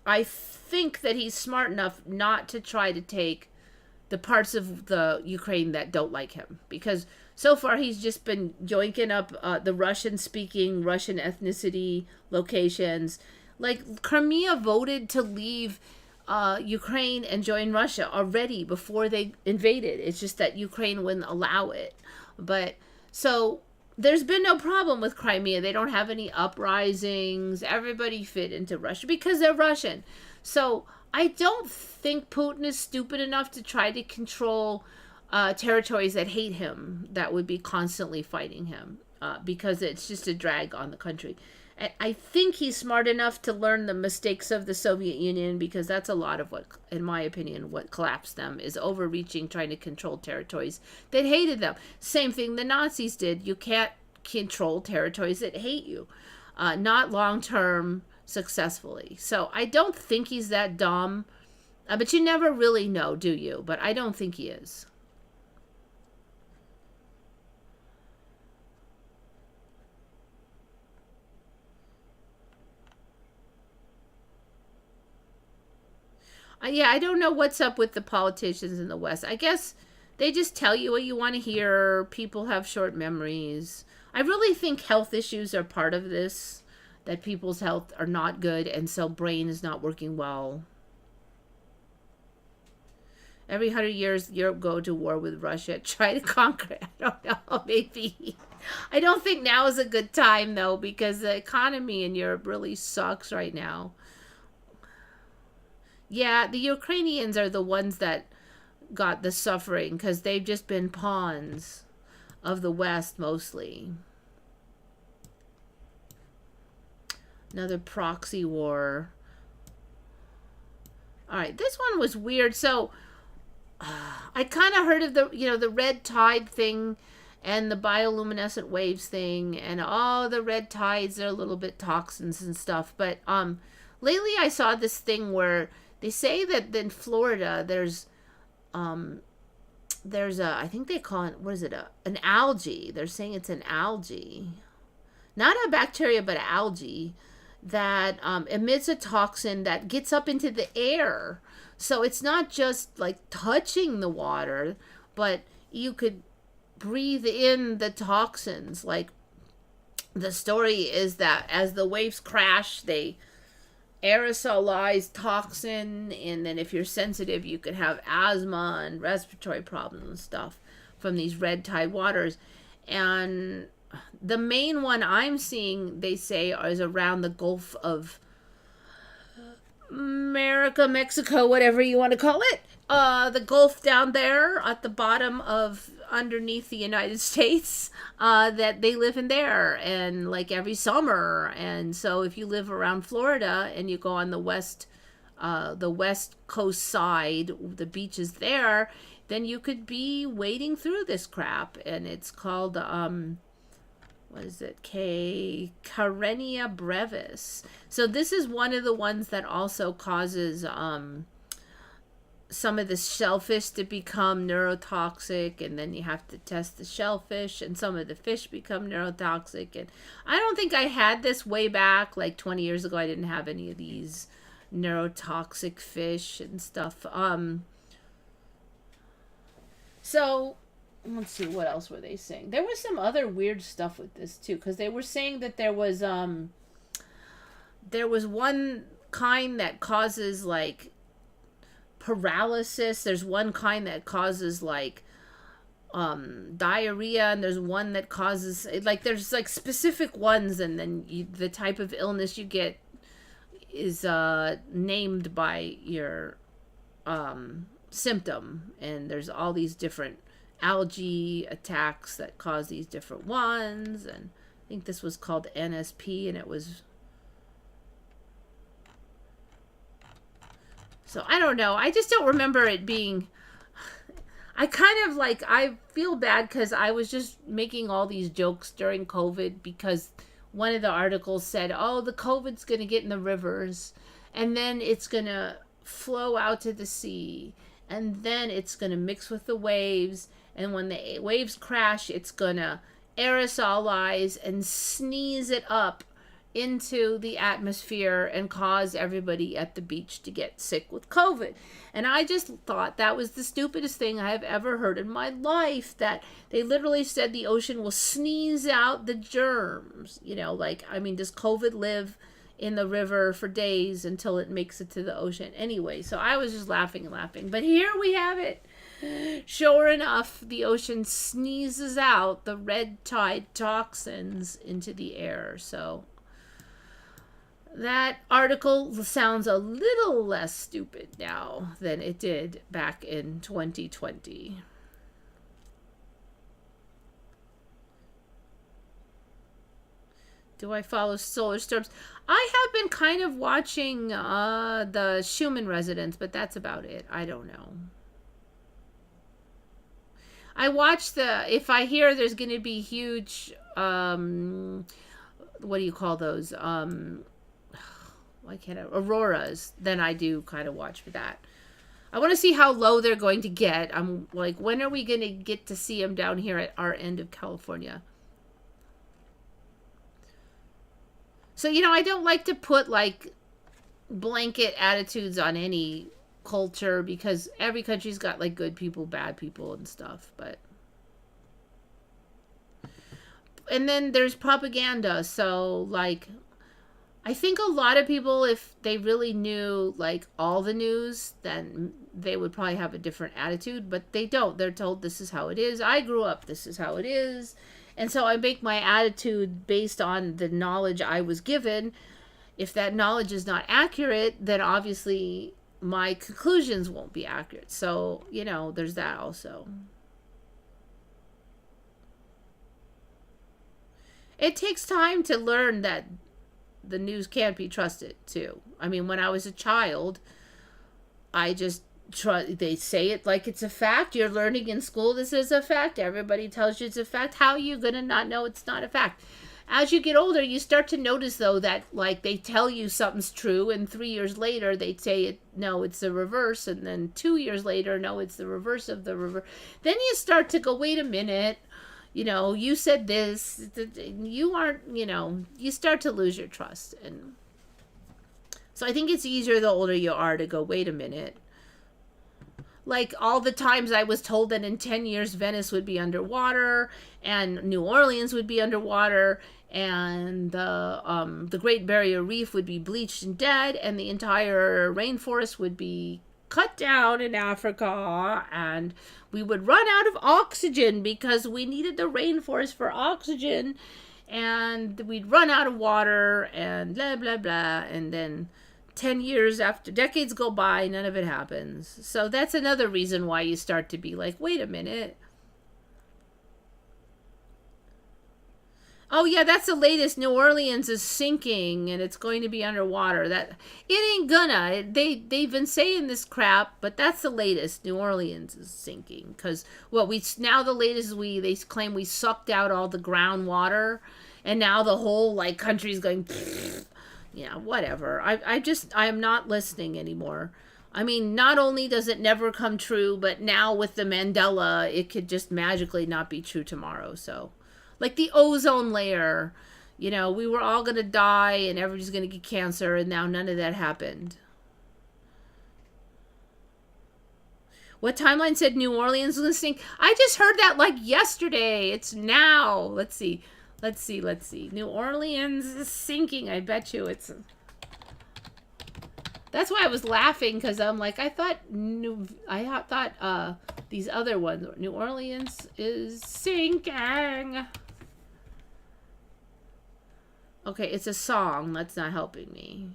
I think that he's smart enough not to try to take the parts of the Ukraine that don't like him, because so far he's just been joinking up the Russian-speaking, Russian ethnicity locations. Like, Crimea voted to leave Ukraine and join Russia already before they invaded. It's just that Ukraine wouldn't allow it. But so there's been no problem with Crimea. They don't have any uprisings. Everybody fit into Russia because they're Russian. So I don't think Putin is stupid enough to try to control territories that hate him, that would be constantly fighting him, because it's just a drag on the country. And I think he's smart enough to learn the mistakes of the Soviet Union, because that's a lot of what, in my opinion, what collapsed them, is overreaching, trying to control territories that hated them. Same thing the Nazis did. You can't control territories that hate you. Not long-term successfully. So I don't think he's that dumb. But you never really know, do you? But I don't think he is. Yeah, I don't know what's up with the politicians in the West. I guess they just tell you what you want to hear. People have short memories. I really think health issues are part of this, that people's health are not good, and so brain is not working well. Every 100 years, Europe go to war with Russia. Try to conquer it. I don't know, maybe. I don't think now is a good time, though, because the economy in Europe really sucks right now. Yeah, the Ukrainians are the ones that got the suffering, because they've just been pawns of the West mostly. Another proxy war. All right, this one was weird. So I kind of heard of the red tide thing and the bioluminescent waves thing, and all the red tides are a little bit toxins and stuff. But lately I saw this thing where they say that in Florida there's a, I think they call it, what is it, an algae. They're saying it's an algae, not a bacteria, but algae that emits a toxin that gets up into the air. So it's not just like touching the water, but you could breathe in the toxins. Like, the story is that as the waves crash, they aerosolize toxin, and then if you're sensitive, you could have asthma and respiratory problems and stuff from these red tide waters. And the main one I'm seeing, they say, is around the Gulf of America, Mexico, whatever you want to call it. The Gulf down there at the bottom of underneath the United States, that they live in there, and like every summer. And so if you live around Florida and you go on the west coast side, the beaches there, then you could be wading through this crap. And it's called what is it? Carenia brevis. So this is one of the ones that also causes some of the shellfish to become neurotoxic, and then you have to test the shellfish, and some of the fish become neurotoxic. And I don't think I had this way back, like 20 years ago. I didn't have any of these neurotoxic fish and stuff. So let's see, what else were they saying? There was some other weird stuff with this too, because they were saying that there was one kind that causes like paralysis. There's one kind that causes like diarrhea, and there's one that causes, like, there's like specific ones, and then the type of illness you get is named by your symptom. And there's all these different algae attacks that cause these different ones. And think this was called NSP, and it was... So I don't know. I just don't remember it being... I kind of like, I feel bad because I was just making all these jokes during COVID because one of the articles said, oh, the COVID's going to get in the rivers and then it's going to flow out to the sea and then it's going to mix with the waves. And when the waves crash, it's going to aerosolize and sneeze it up into the atmosphere and cause everybody at the beach to get sick with COVID. And I just thought that was the stupidest thing I have ever heard in my life, that they literally said the ocean will sneeze out the germs. You know, like, I mean, does COVID live in the river for days until it makes it to the ocean? Anyway, so I was just laughing and laughing. But here we have it. Sure enough, the ocean sneezes out the red tide toxins into the air. So that article sounds a little less stupid now than it did back in 2020. Do I follow solar storms? I have been kind of watching the Schumann resonance, but that's about it. I don't know. I watch if I hear there's going to be huge, what do you call those? Why can't I? Auroras, then I do kind of watch for that. I want to see how low they're going to get. I'm like, when are we going to get to see them down here at our end of California? So, you know, I don't like to put like blanket attitudes on any culture because every country's got like good people, bad people and stuff. And then there's propaganda. So like, I think a lot of people, if they really knew like all the news, then they would probably have a different attitude, but they don't. They're told this is how it is. I grew up, this is how it is. And so I make my attitude based on the knowledge I was given. If that knowledge is not accurate, then obviously my conclusions won't be accurate. So, you know, there's that also. It takes time to learn that the news can't be trusted too. I mean, when I was a child, I just they say it like it's a fact. You're learning in school this is a fact. Everybody tells you it's a fact. How are you going to not know it's not a fact? As you get older, you start to notice though that like they tell you something's true and 3 years later they say it, no, it's the reverse, and then 2 years later, no, it's the reverse of the reverse. Then you start to go, wait a minute. You know, you said this, you aren't, you know, you start to lose your trust. And so I think it's easier the older you are to go, wait a minute. Like all the times I was told that in 10 years Venice would be underwater and New Orleans would be underwater and the Great Barrier Reef would be bleached and dead and the entire rainforest would be cut down in Africa and we would run out of oxygen because we needed the rainforest for oxygen and we'd run out of water and blah, blah, blah. And then 10 years after, decades go by, none of it happens. So that's another reason why you start to be like, wait a minute. Oh yeah, that's the latest. New Orleans is sinking and it's going to be underwater. That it ain't gonna. They've been saying this crap, but that's the latest. New Orleans is sinking because now the latest they claim we sucked out all the groundwater, and now the whole like country's going. Yeah, whatever. I am not listening anymore. I mean, not only does it never come true, but now with the Mandela, it could just magically not be true tomorrow. So. Like the ozone layer, you know, we were all going to die and everybody's going to get cancer, and now none of that happened. What timeline said New Orleans was going to sink? I just heard that like yesterday. It's now. Let's see. New Orleans is sinking. I bet you it's... That's why I was laughing, because I'm like, I thought these other ones, New Orleans is sinking. Okay, it's a song. That's not helping me.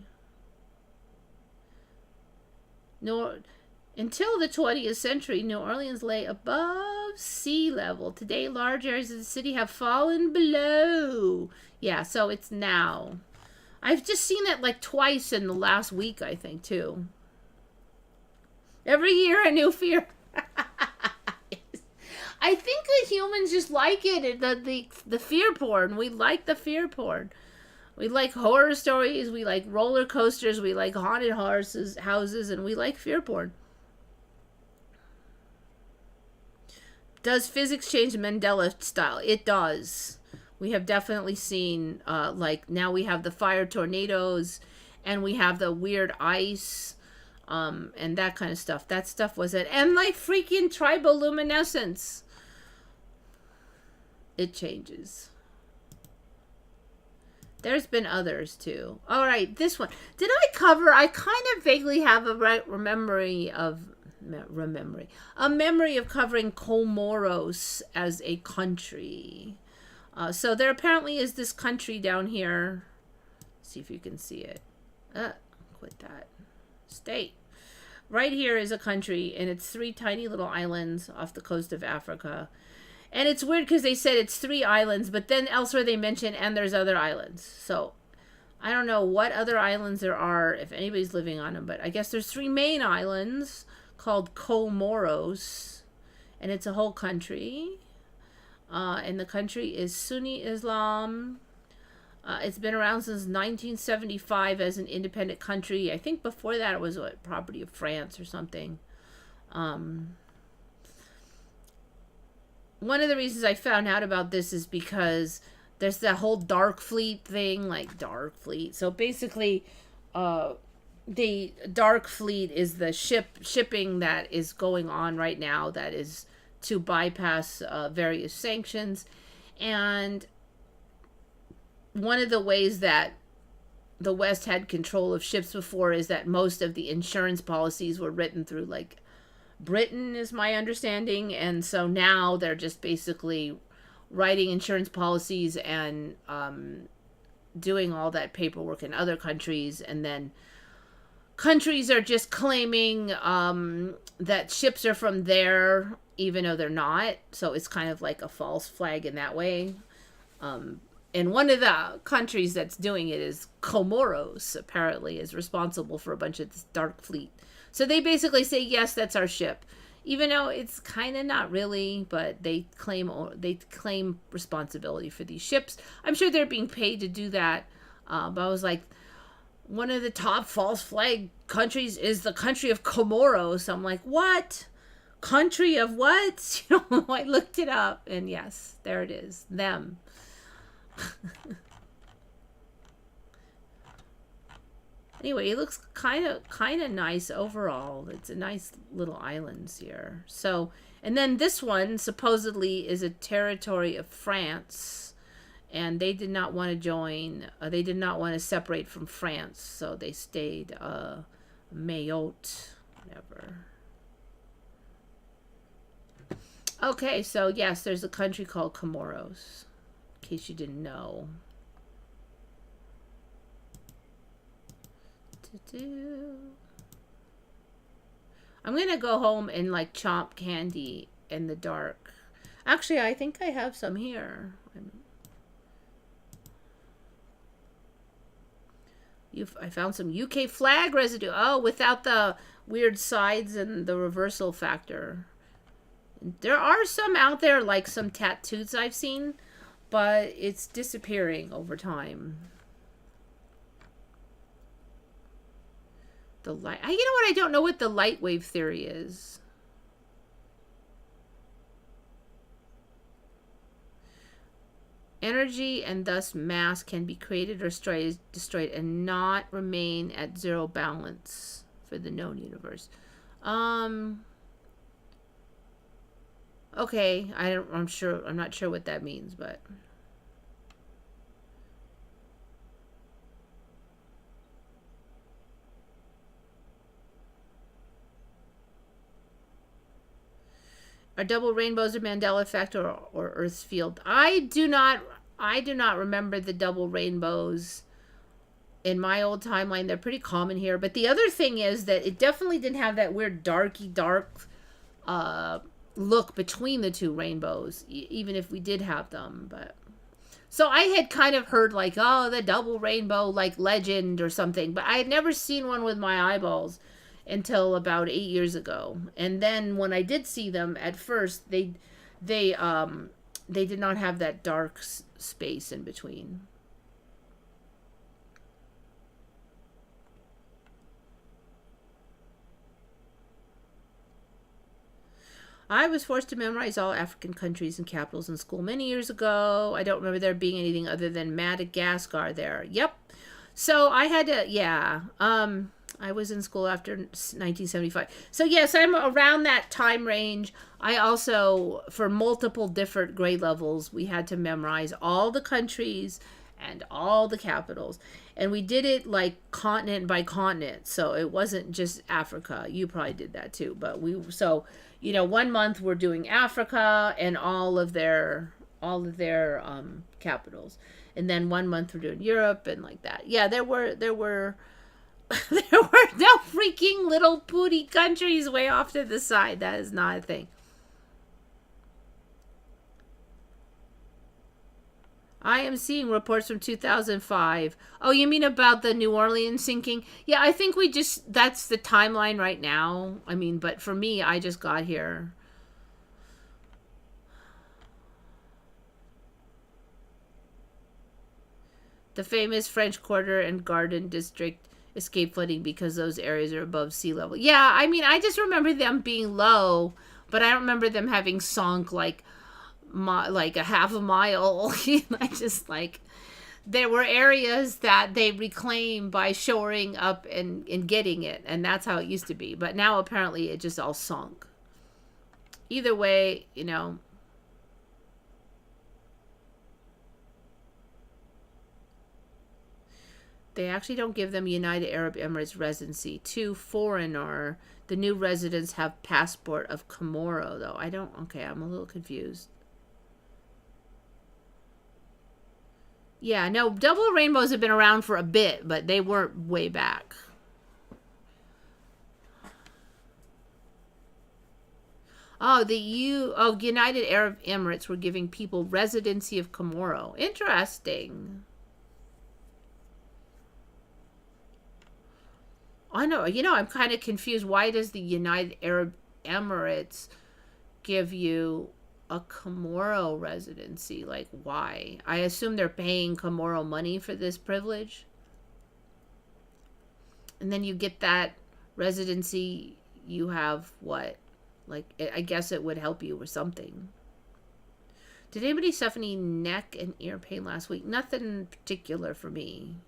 Until the 20th century, New Orleans lay above above sea level. Today, large areas of the city have fallen below. Yeah, so it's now. I've just seen it like twice in the last week, I think, too. Every year, a new fear. I think the humans just like it. The fear porn. We like the fear porn. We like horror stories. We like roller coasters. We like haunted houses, and we like fear porn. Does physics change Mandela style? It does. We have definitely seen, like, now we have the fire tornadoes, and we have the weird ice, and that kind of stuff. That stuff was it. And, like, freaking triboluminescence. It changes. There's been others, too. All right, this one. Did I cover? I kind of vaguely have a memory of covering Comoros as a country. So there apparently is this country down here. Let's see if you can see it. Quit that. State. Right here is a country, and it's 3 tiny little islands off the coast of Africa. And it's weird because they said it's 3 islands, but then elsewhere they mention, and there's other islands. So I don't know what other islands there are, if anybody's living on them, but I guess there's 3 main islands called Comoros, and it's a whole country. And the country is Sunni Islam. It's been around since 1975 as an independent country. I think before that it was property of France or something. One of the reasons I found out about this is because there's that whole Dark Fleet thing, like Dark Fleet. So basically, the Dark Fleet is the shipping that is going on right now that is to bypass various sanctions. And one of the ways that the West had control of ships before is that most of the insurance policies were written through, like, Britain, is my understanding. And so now they're just basically writing insurance policies and doing all that paperwork in other countries, and then countries are just claiming that ships are from there, even though they're not. So it's kind of like a false flag in that way. And one of the countries that's doing it is Comoros, apparently, is responsible for a bunch of this Dark Fleet. So they basically say, yes, that's our ship. Even though it's kind of not really, but they claim responsibility for these ships. I'm sure they're being paid to do that. But I was like, one of the top false flag countries is the country of Comoros. I'm like, what? Country of what? You know, I looked it up, and yes, there it is. Them. Anyway, it looks kind of nice overall. It's a nice little islands here. So, and then this one supposedly is a territory of France, and they did not want to join. They did not want to separate from France, so they stayed Mayotte, whatever. Okay, so yes, there's a country called Comoros, in case you didn't know. I'm gonna go home and like chomp candy in the dark. Actually, I think I have some here. I found some UK flag residue. Oh, without the weird sides and the reversal factor. There are some out there, like some tattoos I've seen, but it's disappearing over time. The light. You know what? I don't know what the light wave theory is. Energy and thus mass can be created or destroyed and not remain at zero balance for the known universe. Okay, I'm not sure what that means, but are double rainbows a Mandela effect or Earth's field? I do not remember the double rainbows in my old timeline. They're pretty common here. But the other thing is that it definitely didn't have that weird dark look between the two rainbows, even if we did have them. But so I had kind of heard like, oh, the double rainbow, like legend or something, but I had never seen one with my eyeballs until about 8 years ago. And then when I did see them, at first they did not have that dark space in between. I was forced to memorize all African countries and capitals in school many years ago. I don't remember there being anything other than Madagascar there. Yep. So I had to, yeah. I was in school after 1975. So yes, I'm around that time range. I also, for multiple different grade levels, we had to memorize all the countries and all the capitals. And we did it like continent by continent. So it wasn't just Africa. You probably did that too. But so, you know, 1 month we're doing Africa and all of their capitals. And then 1 month we're doing Europe and like that. Yeah, there were there were no freaking little pooty countries way off to the side. That is not a thing. I am seeing reports from 2005. Oh, you mean about the New Orleans sinking? Yeah, I think that's the timeline right now. I mean, but for me, I just got here. The famous French Quarter and Garden District escape flooding because those areas are above sea level. Yeah, I mean, I just remember them being low, but I don't remember them having sunk like a half a mile. I just like, there were areas that they reclaimed by shoring up and getting it, and that's how it used to be. But now apparently it just all sunk. Either way, you know. They actually don't give them United Arab Emirates residency. To foreigner, the new residents have passport of Comoro, though. I don't, okay, I'm a little confused. Yeah, no, double rainbows have been around for a bit, but they weren't way back. Oh, United Arab Emirates were giving people residency of Comoro. Interesting. I know, you know, I'm kind of confused. Why does the United Arab Emirates give you a Comoro residency? Like, why? I assume they're paying Comoro money for this privilege. And then you get that residency, you have what? Like, I guess it would help you or something. Did anybody suffer any neck and ear pain last week? Nothing particular for me.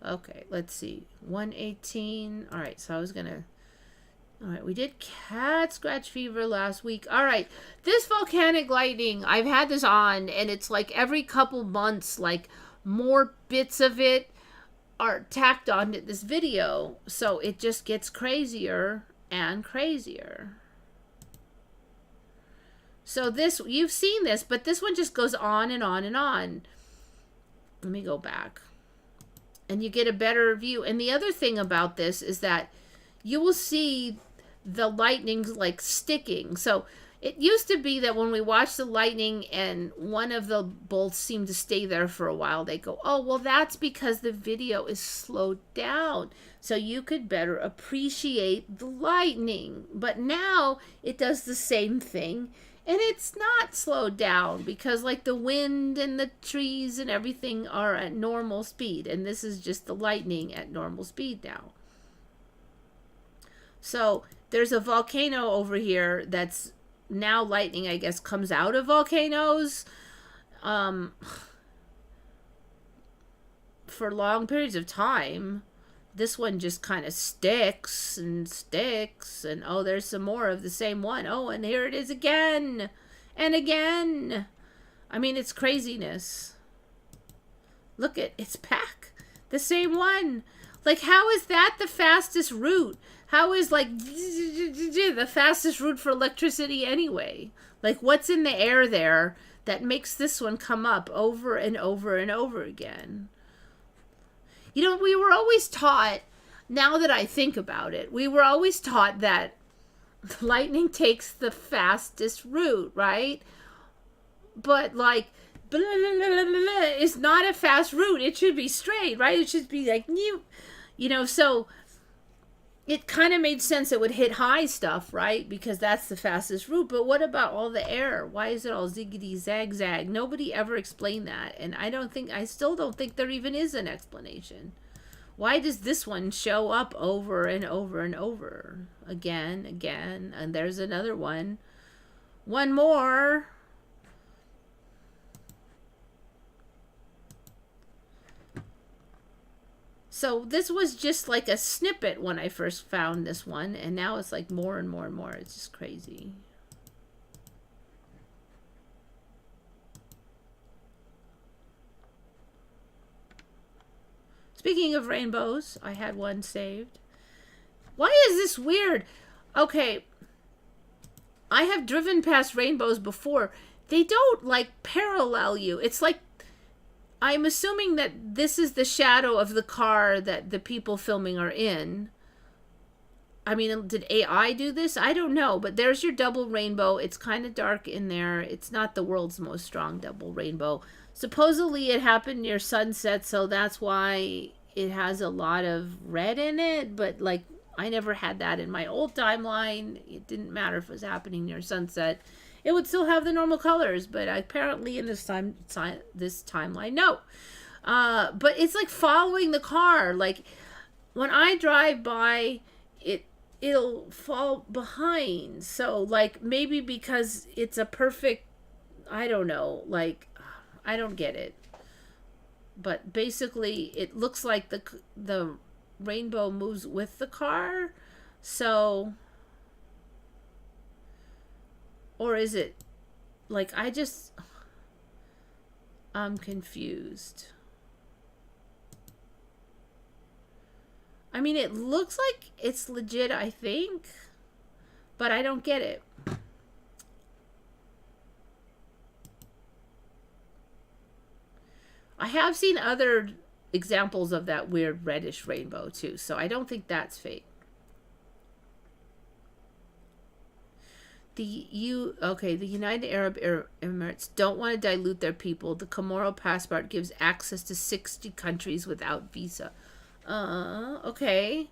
Okay, let's see. 118. All right, so I was going to... All right, we did cat scratch fever last week. All right, this volcanic lightning, I've had this on, and it's like every couple months, like more bits of it are tacked onto this video. So it just gets crazier and crazier. So this, you've seen this, but this one just goes on and on and on. Let me go back. And you get a better view. And the other thing about this is that you will see the lightning like sticking. So it used to be that when we watched the lightning and one of the bolts seemed to stay there for a while, they go, oh, well, that's because the video is slowed down. So you could better appreciate the lightning. But now it does the same thing. And it's not slowed down because like the wind and the trees and everything are at normal speed. And this is just the lightning at normal speed now. So there's a volcano over here that's now lightning, I guess, comes out of volcanoes for long periods of time. This one just kind of sticks and sticks, and oh, there's some more of the same one. Oh, and here it is again and again. I mean, it's craziness. Look at, it's back. The same one. Like, how is that the fastest route? How is like the fastest route for electricity anyway? Like what's in the air there that makes this one come up over and over and over again? You know, we were always taught, now that I think about it, we were always taught that lightning takes the fastest route, right? But like blah, blah, blah, blah, blah, is not a fast route. It should be straight, right? It should be like you know, so it kind of made sense it would hit high stuff, right? Because that's the fastest route. But what about all the air? Why is it all ziggity zagzag? Nobody ever explained that. And I still don't think there even is an explanation. Why does this one show up over and over and over? Again, and there's another one. One more. So this was just like a snippet when I first found this one, and now it's like more and more and more. It's just crazy. Speaking of rainbows, I had one saved. Why is this weird? Okay, I have driven past rainbows before. They don't like parallel you. It's like, I'm assuming that this is the shadow of the car that the people filming are in. I mean, did AI do this? I don't know, but there's your double rainbow. It's kind of dark in there. It's not the world's most strong double rainbow. Supposedly it happened near sunset, so that's why it has a lot of red in it, but like, I never had that in my old timeline. It didn't matter if it was happening near sunset. It would still have the normal colors, but apparently in this timeline, no. But it's like following the car. Like when I drive by, it'll fall behind. So like maybe because it's a perfect, I don't know, like I don't get it. But basically, it looks like the rainbow moves with the car, so. Or is it like I'm confused. I mean, it looks like it's legit, I think, but I don't get it. I have seen other examples of that weird reddish rainbow too, so I don't think that's fake. The United Arab Emirates don't want to dilute their people. The Comoro passport gives access to 60 countries without visa. Okay.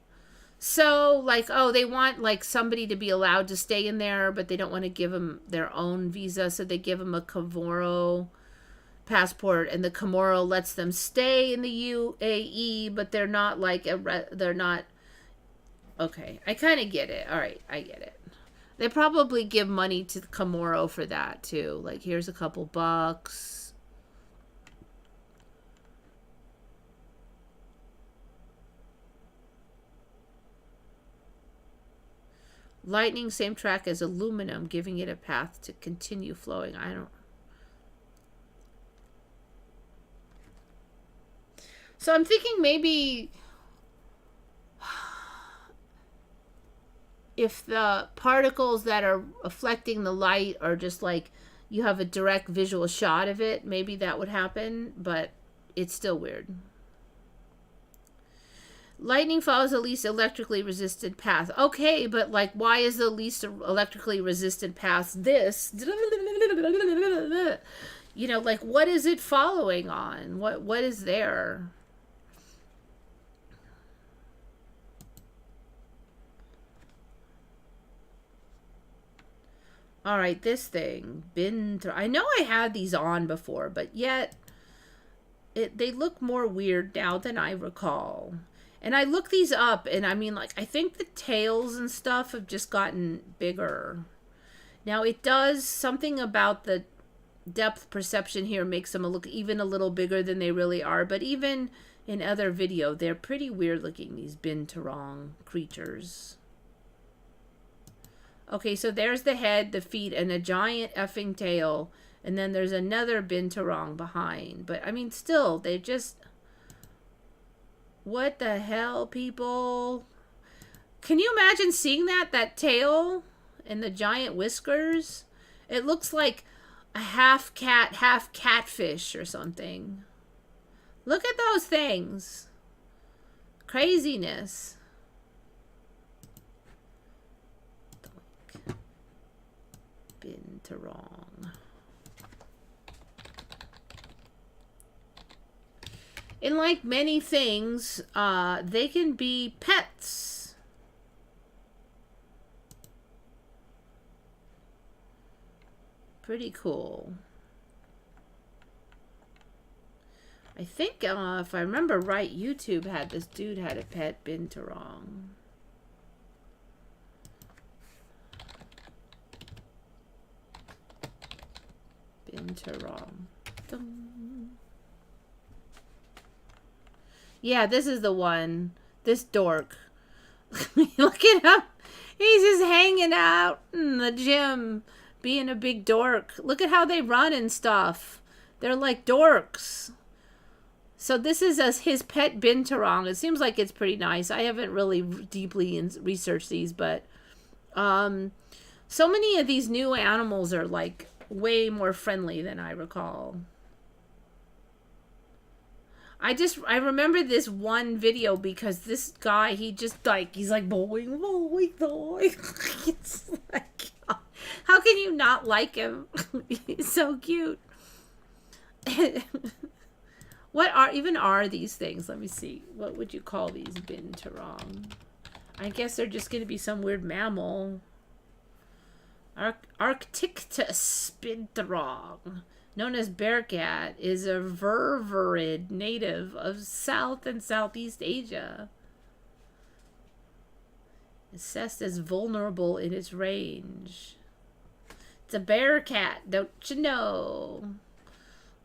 So, like, oh, they want, like, somebody to be allowed to stay in there, but they don't want to give them their own visa, so they give them a Comoro passport, and the Comoro lets them stay in the UAE, but they're not, like, they're not... Okay, I kind of get it. All right, I get it. They probably give money to the Comoro for that, too. Like, here's a couple bucks. Lightning, same track as aluminum, giving it a path to continue flowing. I don't... So I'm thinking maybe... if the particles that are reflecting the light are just like you have a direct visual shot of it, maybe that would happen, but it's still weird. Lightning follows the least electrically resistant path. Okay, but like, why is the least electrically resistant path this? You know, like, what is it following on? What is there? All right, this thing, I know I had these on before, but yet they look more weird now than I recall. And I look these up, and I mean, like, I think the tails and stuff have just gotten bigger. Now, it does something about the depth perception here makes them look even a little bigger than they really are. But even in other video, they're pretty weird looking, these binturong creatures. Okay, so there's the head, the feet, and a giant effing tail. And then there's another binturong behind. But, I mean, still, they just... What the hell, people? Can you imagine seeing that tail and the giant whiskers? It looks like a half cat, half catfish or something. Look at those things. Craziness. Been to wrong. And like many things, they can be pets. Pretty cool. I think, if I remember right, YouTube had this dude had a pet binturong. Binturong. Yeah, this is the one. This dork. Look at him. He's just hanging out in the gym, being a big dork. Look at how they run and stuff. They're like dorks. So this is his pet binturong. It seems like it's pretty nice. I haven't really deeply researched these, but so many of these new animals are like way more friendly than I recall. I remember this one video because this guy, he's like boing, boing, boing. It's like, how can you not like him? He's so cute. What are these things? Let me see. What would you call these binturong? I guess they're just going to be some weird mammal. Arctictus binturong, known as bearcat, is a vertebrate native of South and Southeast Asia. Assessed as vulnerable in its range. It's a bearcat, don't you know?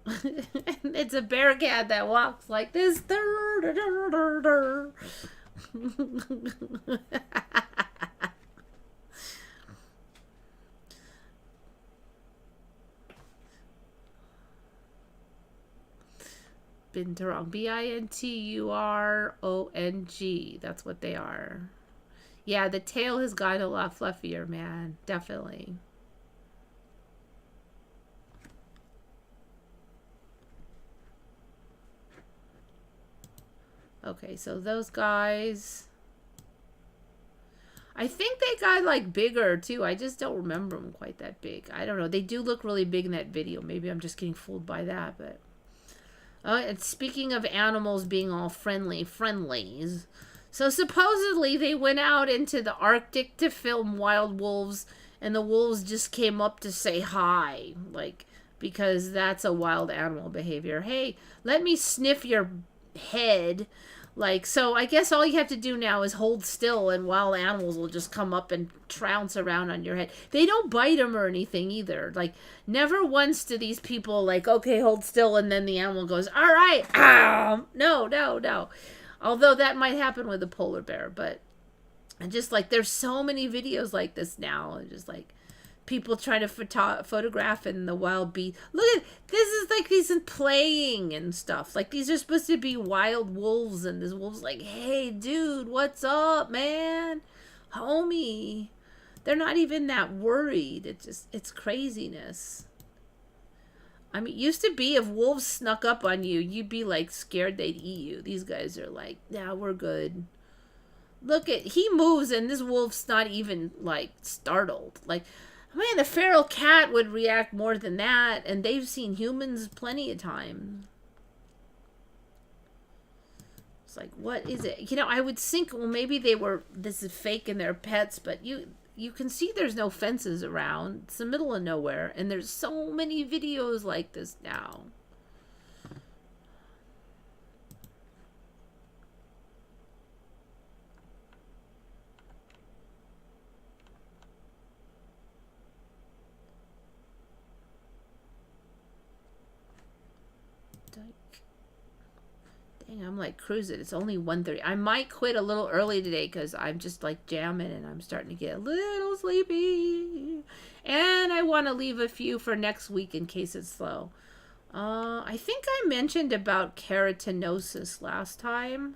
It's a bearcat that walks like this. Binturong. Binturong. That's what they are. Yeah, the tail has gotten a lot fluffier, man. Definitely. Okay, so those guys, I think they got like bigger too. I just don't remember them quite that big. I don't know. They do look really big in that video. Maybe I'm just getting fooled by that. But and speaking of animals being all friendlies, so supposedly they went out into the Arctic to film wild wolves, and the wolves just came up to say hi, like, because that's a wild animal behavior. Hey, let me sniff your head. Like, so I guess all you have to do now is hold still, and wild animals will just come up and trounce around on your head. They don't bite them or anything either. Like, never once do these people like, okay, hold still, and then the animal goes, all right, no. Although that might happen with a polar bear, but and just like there's so many videos like this now, and just like people trying to photograph in the wild beast. Look at this, is like these playing and stuff. Like, these are supposed to be wild wolves, and this wolf's like, hey dude, what's up, man, homie. They're not even that worried. It's craziness. I mean, it used to be if wolves snuck up on you, you'd be like scared they'd eat you. These guys are like, nah, we're good. Look at, he moves and this wolf's not even like startled. Like, man, a feral cat would react more than that, and they've seen humans plenty of time. It's like, what is it? You know, I would think, well, maybe this is fake and they're pets, but you can see there's no fences around. It's the middle of nowhere, and there's so many videos like this now. Dang, I'm like cruising. It's only 1:30. I might quit a little early today because I'm just like jamming and I'm starting to get a little sleepy. And I want to leave a few for next week in case it's slow. I think I mentioned about keratinosis last time.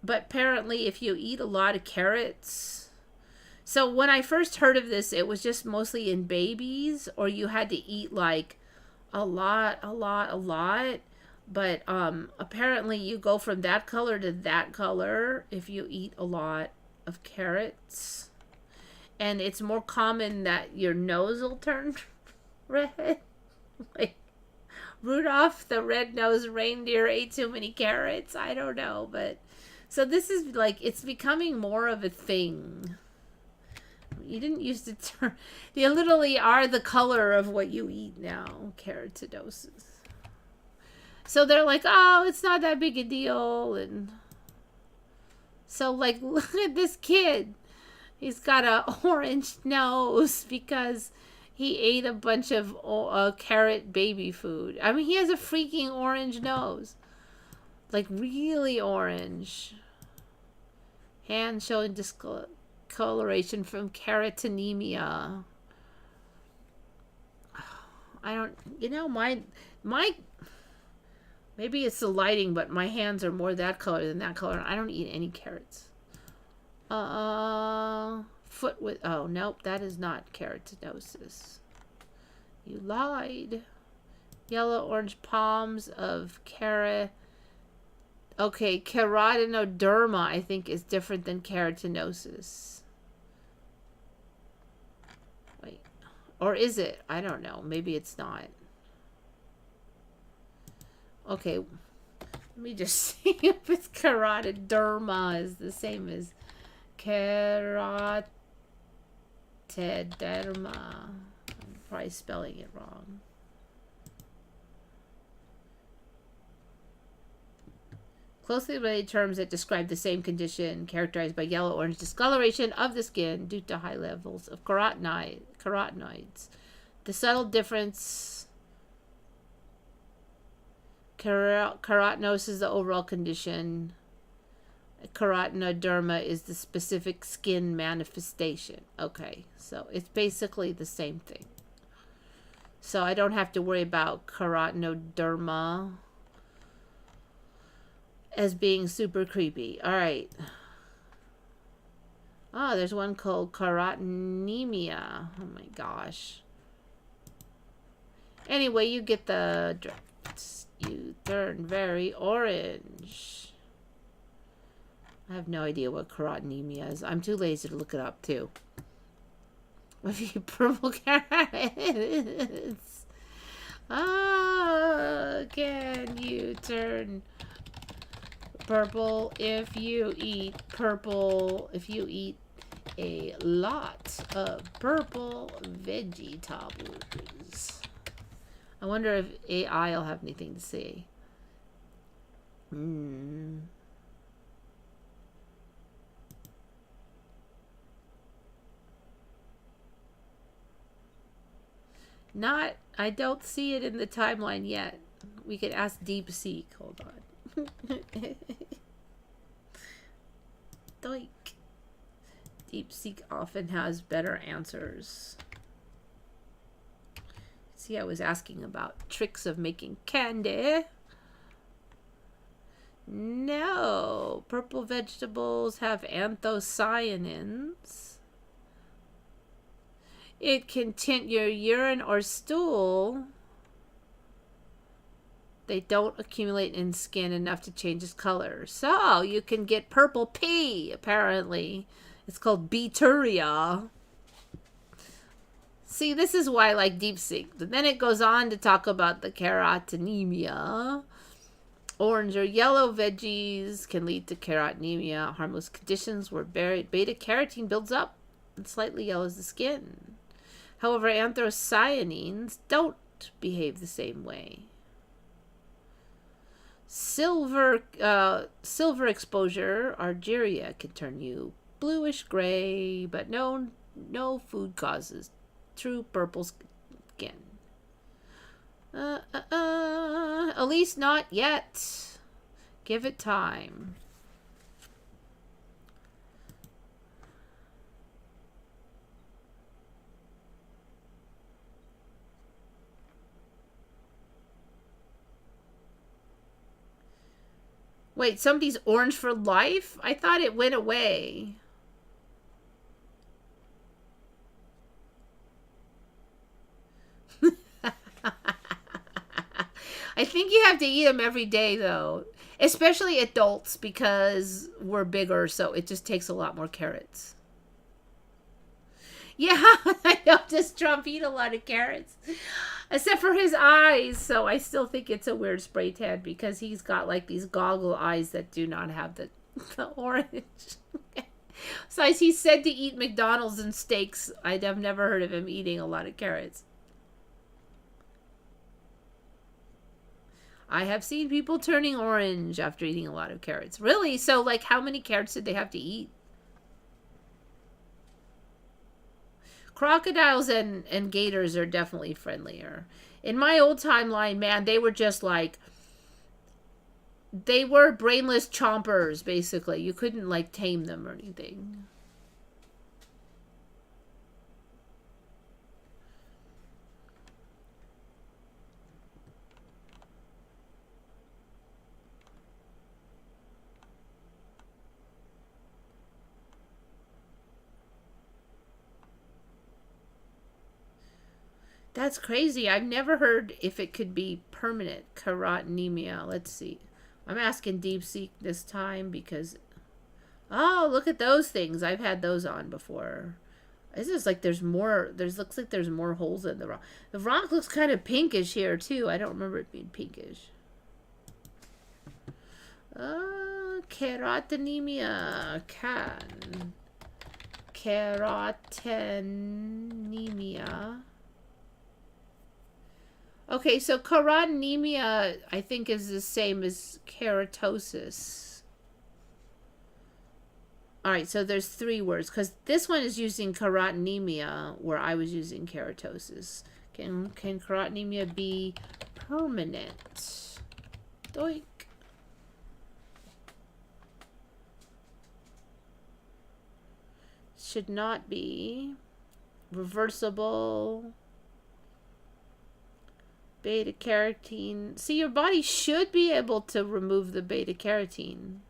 But apparently if you eat a lot of carrots, so when I first heard of this, it was just mostly in babies, or you had to eat like a lot. But apparently you go from that color to that color if you eat a lot of carrots. And it's more common that your nose will turn red. Like Rudolph the red-nosed reindeer ate too many carrots. I don't know, but so this is like, it's becoming more of a thing. You didn't used to turn. They literally are the color of what you eat now. Keratosis. So they're like, oh, it's not that big a deal, and so like, look at this kid. He's got a orange nose because he ate a bunch of carrot baby food. I mean, he has a freaking orange nose, like really orange. Hand showing discoloration from carotenemia. I don't, my, maybe it's the lighting, but my hands are more that color than that color. I don't eat any carrots. Foot with, oh, nope, that is not keratinosis. You lied. Yellow orange palms of okay, keratoderma, I think, is different than keratinosis. Wait. Or is it? I don't know. Maybe it's not. Okay. Let me just see if it's keratoderma is the same as keratoderma. I'm probably spelling it wrong. Closely related terms that describe the same condition, characterized by yellow-orange discoloration of the skin due to high levels of carotenoids. The subtle difference, carotenosis is the overall condition. Carotenoderma is the specific skin manifestation. Okay, so it's basically the same thing. So I don't have to worry about carotenoderma as being super creepy. All right. Oh, there's one called carotenemia. Oh my gosh. Anyway, you get the drift. You turn very orange. I have no idea what carotenemia is. I'm too lazy to look it up too. What if you purple carrots? Oh, can you turn purple if you eat purple, if you eat a lot of purple vegetables? I wonder if AI will have anything to say. Not, I don't see it in the timeline yet. We could ask DeepSeek. Hold on. Doink. DeepSeek often has better answers. See, I was asking about tricks of making candy. No. Purple vegetables have anthocyanins. It can tint your urine or stool. They don't accumulate in skin enough to change its color. So you can get purple pee, apparently. It's called bituria. See, this is why I like DeepSeek. But then it goes on to talk about the carotenemia. Orange or yellow veggies can lead to carotenemia, harmless conditions where beta carotene builds up and slightly yellows the skin. However, anthocyanins don't behave the same way. Silver exposure, argyria, can turn you bluish gray, but no food causes true purple skin. At least not yet. Give it time. Wait, somebody's orange for life? I thought it went away. I think you have to eat them every day, though. Especially adults, because we're bigger, so it just takes a lot more carrots. Yeah, I noticed Trump eat a lot of carrots. Except for his eyes, so I still think it's a weird spray tan because he's got like these goggle eyes that do not have the orange. So as he's said to eat McDonald's and steaks, I've never heard of him eating a lot of carrots. I have seen people turning orange after eating a lot of carrots. Really? So like how many carrots did they have to eat? Crocodiles and gators are definitely friendlier. In my old timeline, man, they were just like, they were brainless chompers, basically. You couldn't, like, tame them or anything. That's crazy. I've never heard if it could be permanent carotenemia. Let's see. I'm asking DeepSeek this time because... Oh, look at those things. I've had those on before. This is like there's more... looks like there's more holes in the rock. The rock looks kind of pinkish here, too. I don't remember it being pinkish. Carotenemia. Carotenemia. Okay, so carotenemia, I think, is the same as keratosis. All right, so there's 3 words, because this one is using carotenemia, where I was using keratosis. Can carotenemia be permanent? Doink. Should not be. Reversible. Beta carotene. See, your body should be able to remove the beta carotene.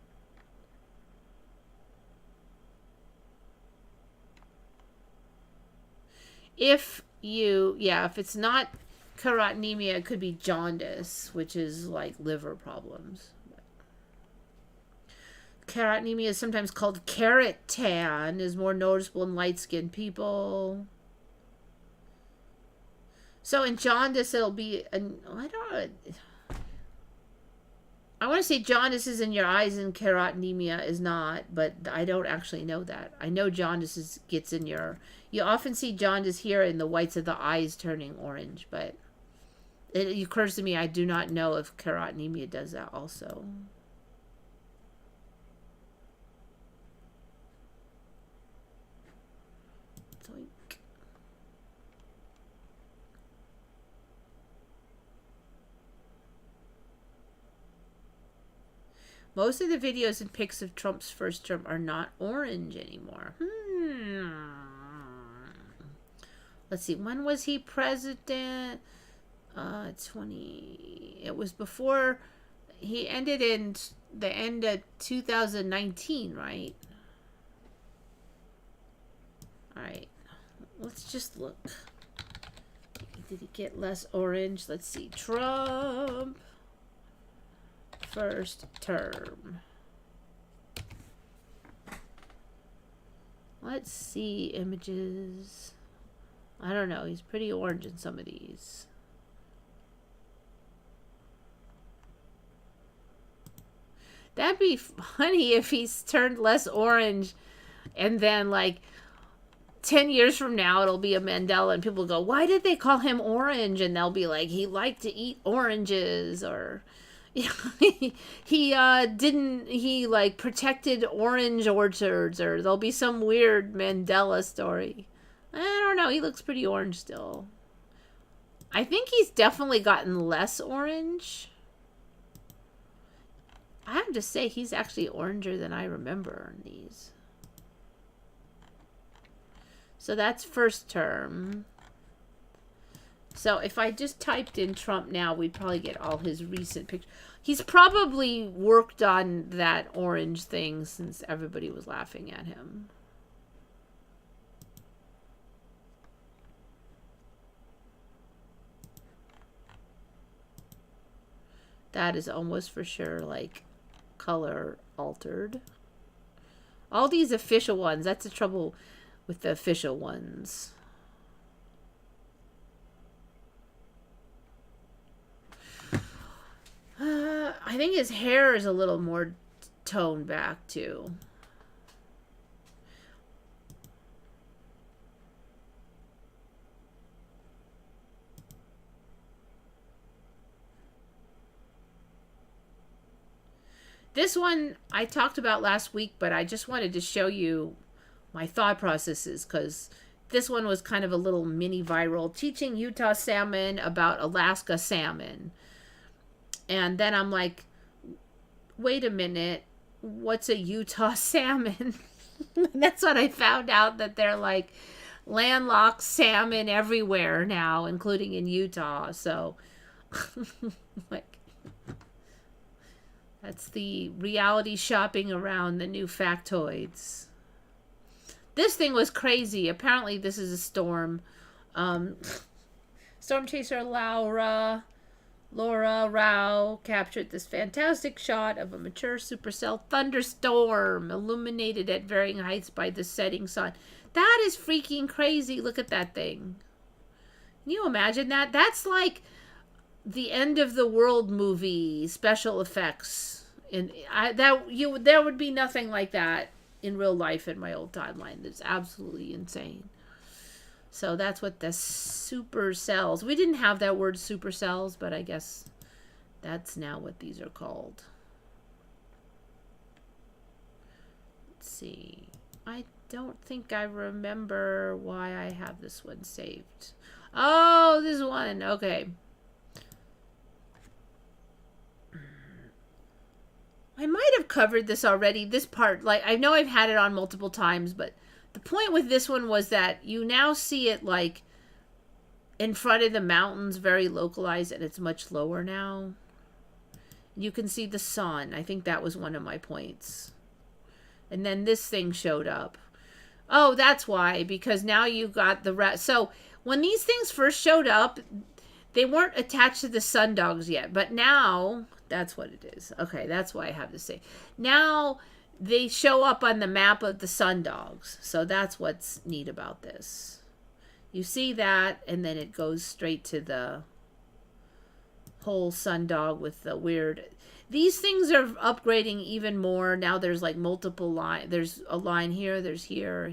If it's not carotenemia, it could be jaundice, which is like liver problems. Carotenemia is sometimes called carrot tan, is more noticeable in light-skinned people. So in jaundice, it'll be, I want to say jaundice is in your eyes and carotenemia is not, but I don't actually know that. I know jaundice gets in your, you often see jaundice here in the whites of the eyes turning orange, but it occurs to me I do not know if carotenemia does that also. Most of the videos and pics of Trump's first term are not orange anymore. Let's see. When was he president? 20. It was before he ended in the end of 2019, right? All right. Let's just look. Did he get less orange? Let's see. Trump. First term. Let's see images. I don't know. He's pretty orange in some of these. That'd be funny if he's turned less orange and then like 10 years from now it'll be a Mandela and people go, why did they call him orange? And they'll be like, he liked to eat oranges, or he like protected orange orchards, or there'll be some weird Mandela story. I don't know. He looks pretty orange still. I think he's definitely gotten less orange. I have to say he's actually oranger than I remember in these. So that's first term. So if I just typed in Trump now, we'd probably get all his recent pictures. He's probably worked on that orange thing since everybody was laughing at him. That is almost for sure like color altered. All these official ones, that's the trouble with the official ones. I think his hair is a little more toned back too. This one I talked about last week, but I just wanted to show you my thought processes because this one was kind of a little mini viral, teaching Utah salmon about Alaska salmon. And then I'm like, wait a minute, what's a Utah salmon? That's what I found out, that they're like landlocked salmon everywhere now, including in Utah. So, like, that's the reality shopping around the new factoids. This thing was crazy. Apparently, this is a storm. Storm chaser Laura Rao captured this fantastic shot of a mature supercell thunderstorm illuminated at varying heights by the setting sun. That is freaking crazy. Look at that thing. Can you imagine that? That's like the end of the world movie special effects. And there would be nothing like that in real life in my old timeline. It's absolutely insane. So that's what the supercells. We didn't have that word supercells, but I guess that's now what these are called. Let's see. I don't think I remember why I have this one saved. Oh, this one. Okay. I might have covered this already. This part, like, I know I've had it on multiple times, but the point with this one was that you now see it like in front of the mountains, very localized, and it's much lower now. You can see the sun. I think that was one of my points. And then this thing showed up. Oh, that's why, because now you got the rest. So when these things first showed up, they weren't attached to the sundogs yet, but now that's what it is. Okay, that's why I have to say. Now they show up on the map of the sundogs. So that's what's neat about this. You see that, and then it goes straight to the whole sundog with the weird. These things are upgrading even more. Now there's like multiple line. There's a line here. There's here.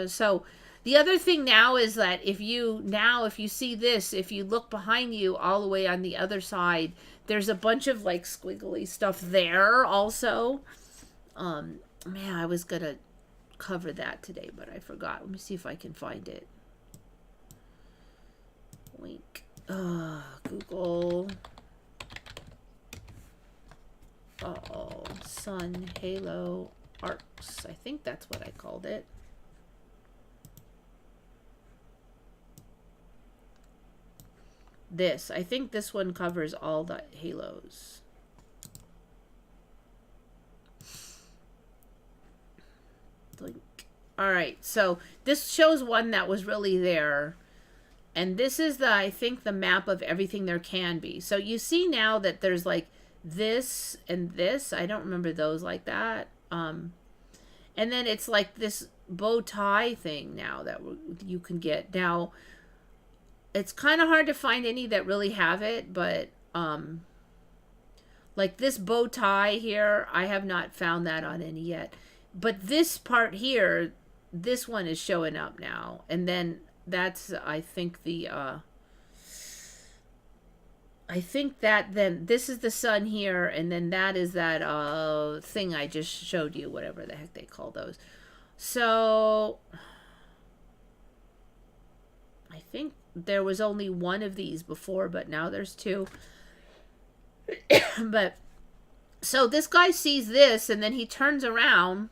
So the other thing now is that if you see this, if you look behind you all the way on the other side, there's a bunch of like squiggly stuff there also. Man, I was going to cover that today, but I forgot. Let me see if I can find it. Link. Google. Oh, sun, halo, arcs. I think that's what I called it. I think this one covers all the halos. Link. All right, so this shows one that was really there. And this is I think the map of everything there can be. So you see now that there's like this and this. I don't remember those like that. And then it's like this bow tie thing now that you can get. Now, it's kind of hard to find any that really have it, but like this bow tie here, I have not found that on any yet. But this part here, this one is showing up now. And then that's, I think then this is the sun here, and then that is that thing I just showed you, whatever the heck they call those. So I think there was only one of these before, but now there's two. But so this guy sees this, and then he turns around,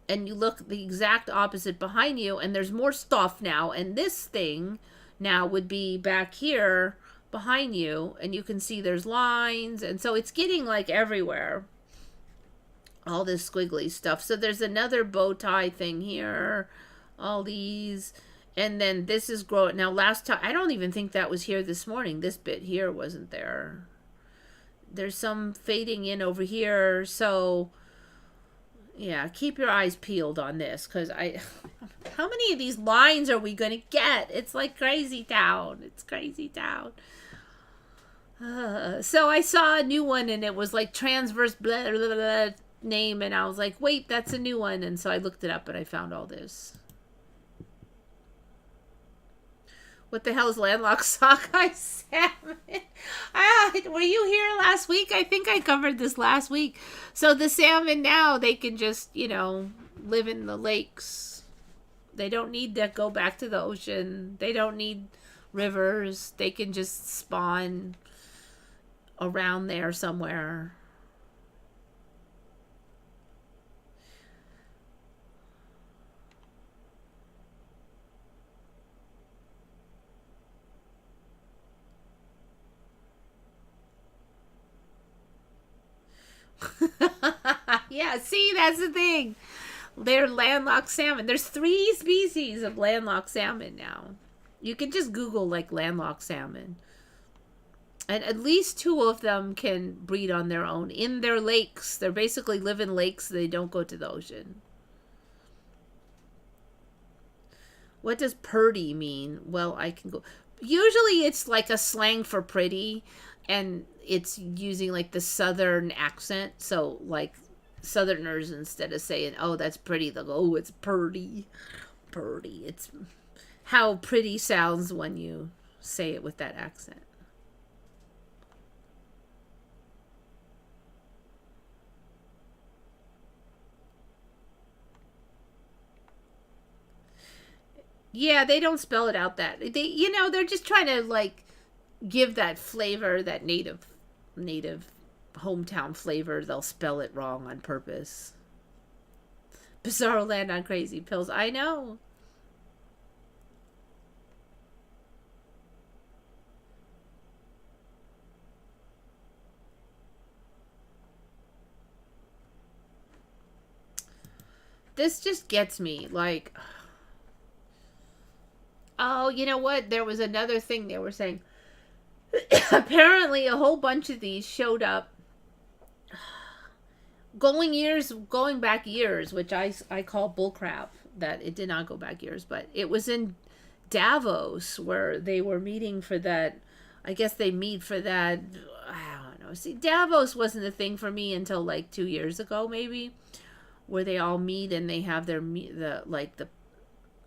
and you look the exact opposite behind you, and there's more stuff now. And this thing now would be back here behind you, and you can see there's lines, and so it's getting like everywhere, all this squiggly stuff. So there's another bow tie thing here, all these, and then this is growing. Now last time, I don't even think that was here this morning. This bit here wasn't there. There's some fading in over here, so yeah, keep your eyes peeled on this, because how many of these lines are we going to get? It's like crazy town. It's crazy town. So I saw a new one, and it was like transverse blah, blah, blah, blah, name, and I was like, wait, that's a new one. And so I looked it up, and I found all this. What the hell is landlocked sockeye salmon? Were you here last week? I think I covered this last week. So the salmon now, they can just, live in the lakes. They don't need to go back to the ocean. They don't need rivers. They can just spawn around there somewhere. Yeah, see, that's the thing. They're landlocked salmon. There's 3 species of landlocked salmon now. You can just Google like landlocked salmon. And at least 2 of them can breed on their own in their lakes. They're basically live in lakes. They don't go to the ocean. What does purdy mean? Well, I can go. Usually it's like a slang for pretty, and it's using like the southern accent. So like southerners, instead of saying, oh, that's pretty, they'll go, oh, it's purdy. Purdy. It's how pretty sounds when you say it with that accent. Yeah, they don't spell it out that. They're just trying to like give that flavor, that native hometown flavor. They'll spell it wrong on purpose. Bizarro land on crazy pills. I know. This just gets me like, oh, you know what? There was another thing they were saying. Apparently a whole bunch of these showed up going back years, which I call bullcrap, that it did not go back years, but it was in Davos where they were meeting for that. I guess they meet for that. I don't know. See, Davos wasn't a thing for me until like 2 years ago, maybe, where they all meet and they have the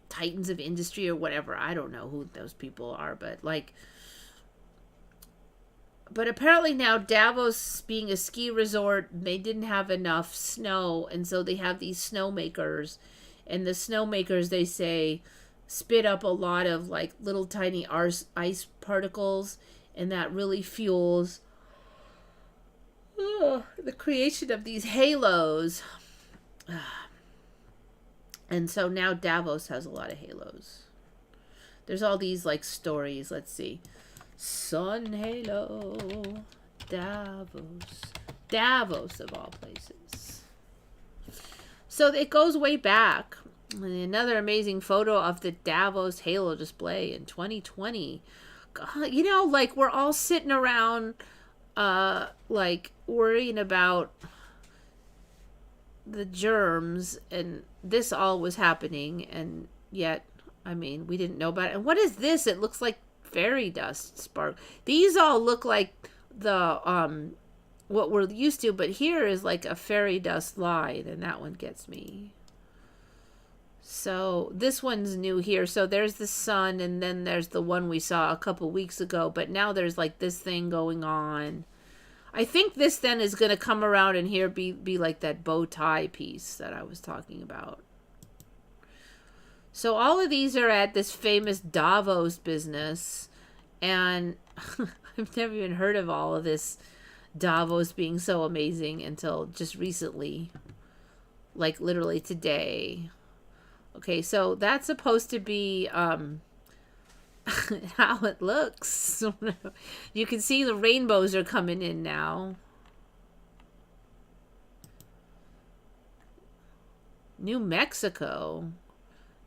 titans of industry or whatever. I don't know who those people are, but apparently now Davos being a ski resort, they didn't have enough snow, and so they have these snowmakers, and the snowmakers, they say, spit up a lot of like little tiny ice particles, and that really fuels the creation of these halos. And so now Davos has a lot of halos. There's all these like stories. Let's see. Sun halo. Davos of all places. So it goes way back. Another amazing photo of the Davos halo display in 2020. God, like we're all sitting around like worrying about the germs, and this all was happening, and yet, I mean, we didn't know about it. And what is this? It looks like fairy dust spark. These all look like the what we're used to, but here is like a fairy dust line, and that one gets me. So this one's new here. So there's the sun, and then there's the one we saw a couple weeks ago, but now there's like this thing going on. I think this then is going to come around and here be like that bow tie piece that I was talking about. So all of these are at this famous Davos business, and I've never even heard of all of this Davos being so amazing until just recently, like literally today. Okay, so that's supposed to be how it looks. You can see the rainbows are coming in now. New Mexico.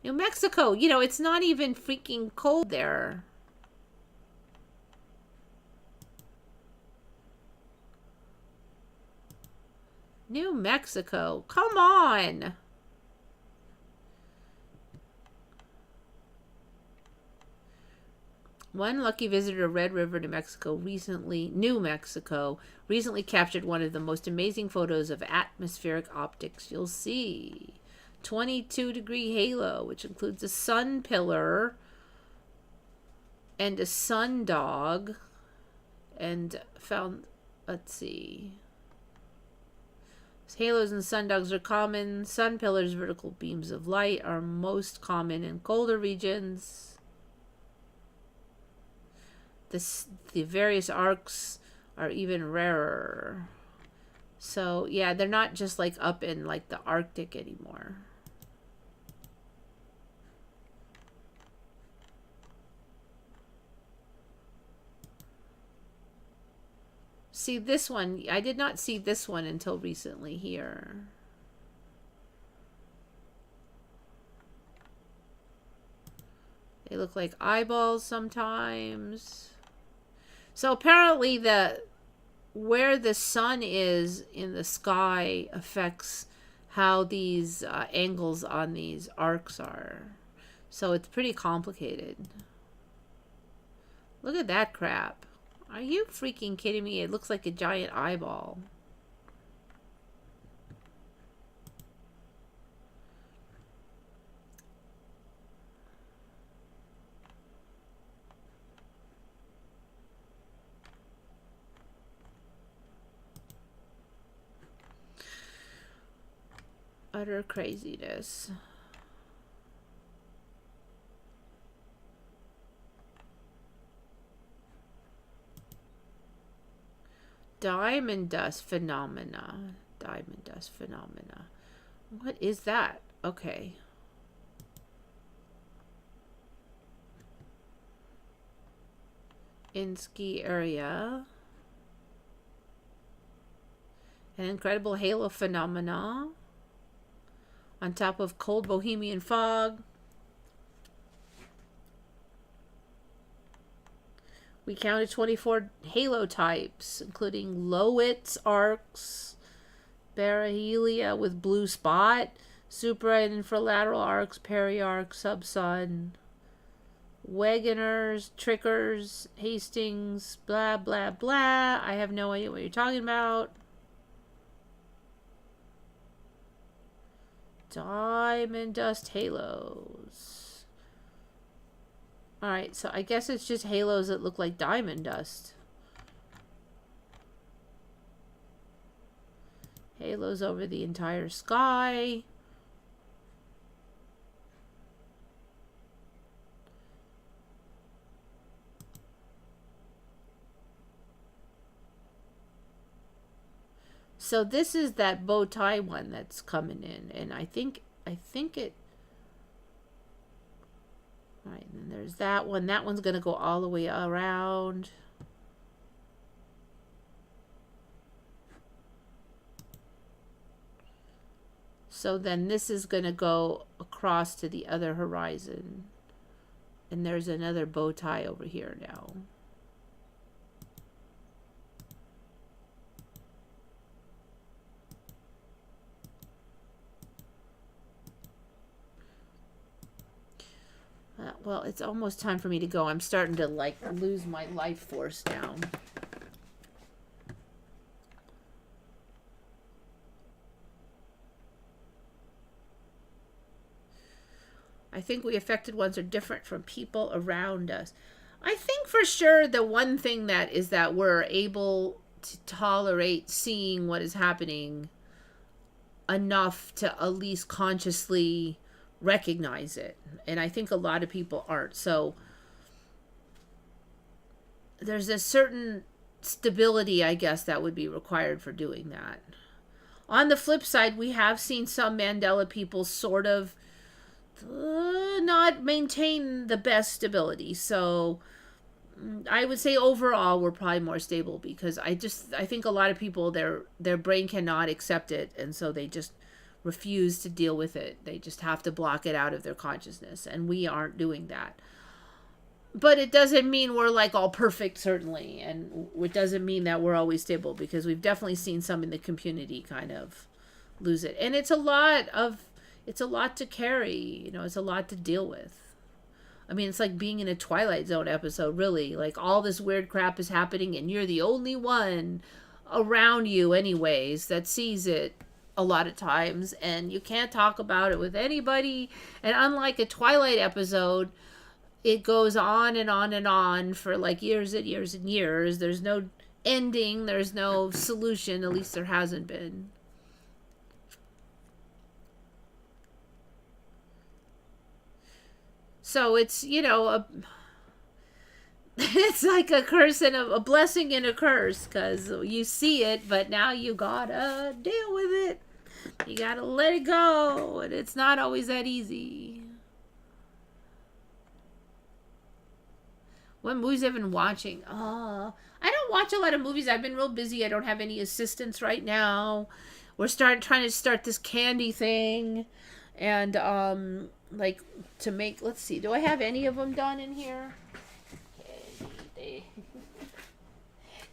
New Mexico, you know, it's not even freaking cold there. New Mexico, come on. One lucky visitor to Red River, New Mexico recently captured one of the most amazing photos of atmospheric optics you'll see. 22-degree halo, which includes a sun pillar and a sun dog, and found, let's see. Halos and sundogs are common. Sun pillars, vertical beams of light, are most common in colder regions. The various arcs are even rarer. So, yeah, they're not just like up in like the Arctic anymore. See this one, I did not see this one until recently here. They look like eyeballs sometimes. So apparently where the sun is in the sky affects how these angles on these arcs are. So it's pretty complicated. Look at that crap. Are you freaking kidding me? It looks like a giant eyeball. Utter craziness. Diamond dust phenomena. Diamond dust phenomena. What is that? Okay. In ski area. An incredible halo phenomena. On top of cold Bohemian fog. We counted 24 halo types, including Lowitz arcs, perihelia with blue spot, supra and infralateral arcs, periarc, subsun, Wegeners, Trickers, Hastings, blah, blah, blah. I have no idea what you're talking about. Diamond dust halos. Alright, so I guess it's just halos that look like diamond dust. Halos over the entire sky. So this is that bow tie one that's coming in, and I think it. All right, and then there's that one. That one's gonna go all the way around. So then this is gonna go across to the other horizon, and there's another bow tie over here now. Well, it's almost time for me to go. I'm starting to like lose my life force now. I think we affected ones are different from people around us. I think for sure the one thing that is that we're able to tolerate seeing what is happening enough to at least consciously recognize it, and I think a lot of people aren't. So there's a certain stability, I guess, that would be required for doing that. On the flip side, we have seen some Mandela people sort of not maintain the best stability. So I would say overall we're probably more stable, because I think a lot of people, their brain cannot accept it, and so they just refuse to deal with it. They just have to block it out of their consciousness, and we aren't doing that. But it doesn't mean we're like all perfect, certainly, and it doesn't mean that we're always stable, because we've definitely seen some in the community kind of lose it. And it's a lot to carry, you know, it's a lot to deal with. I mean, it's like being in a Twilight Zone episode, really. Like, all this weird crap is happening, and you're the only one around you, anyways, that sees it a lot of times, and you can't talk about it with anybody. And unlike a Twilight episode, it goes on and on and on for like years and years and years. There's no ending, there's no solution, at least there hasn't been. So it's, you know, it's like a curse and a blessing and a curse, because you see it, but now you gotta deal with it. You gotta let it go, and it's not always that easy. What movies have I been watching? I don't watch a lot of movies. I've been real busy. I don't have any assistants right now. We're trying to start this candy thing, and like to make. Let's see. Do I have any of them done in here?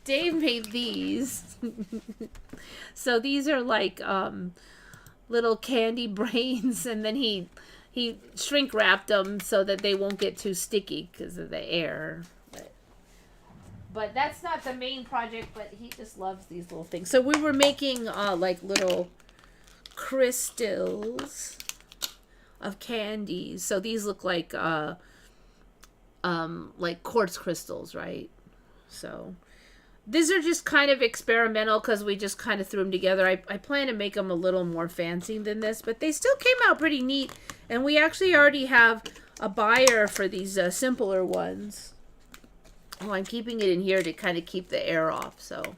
Dave made these. So these are like little candy brains, and then he shrink wrapped them so that they won't get too sticky because of the air. But that's not the main project, but he just loves these little things. So we were making like little crystals of candies. So these look like quartz crystals, right? So these are just kind of experimental, because we just kind of threw them together. I plan to make them a little more fancy than this, but they still came out pretty neat. And we actually already have a buyer for these simpler ones. Oh, I'm keeping it in here to kind of keep the air off. So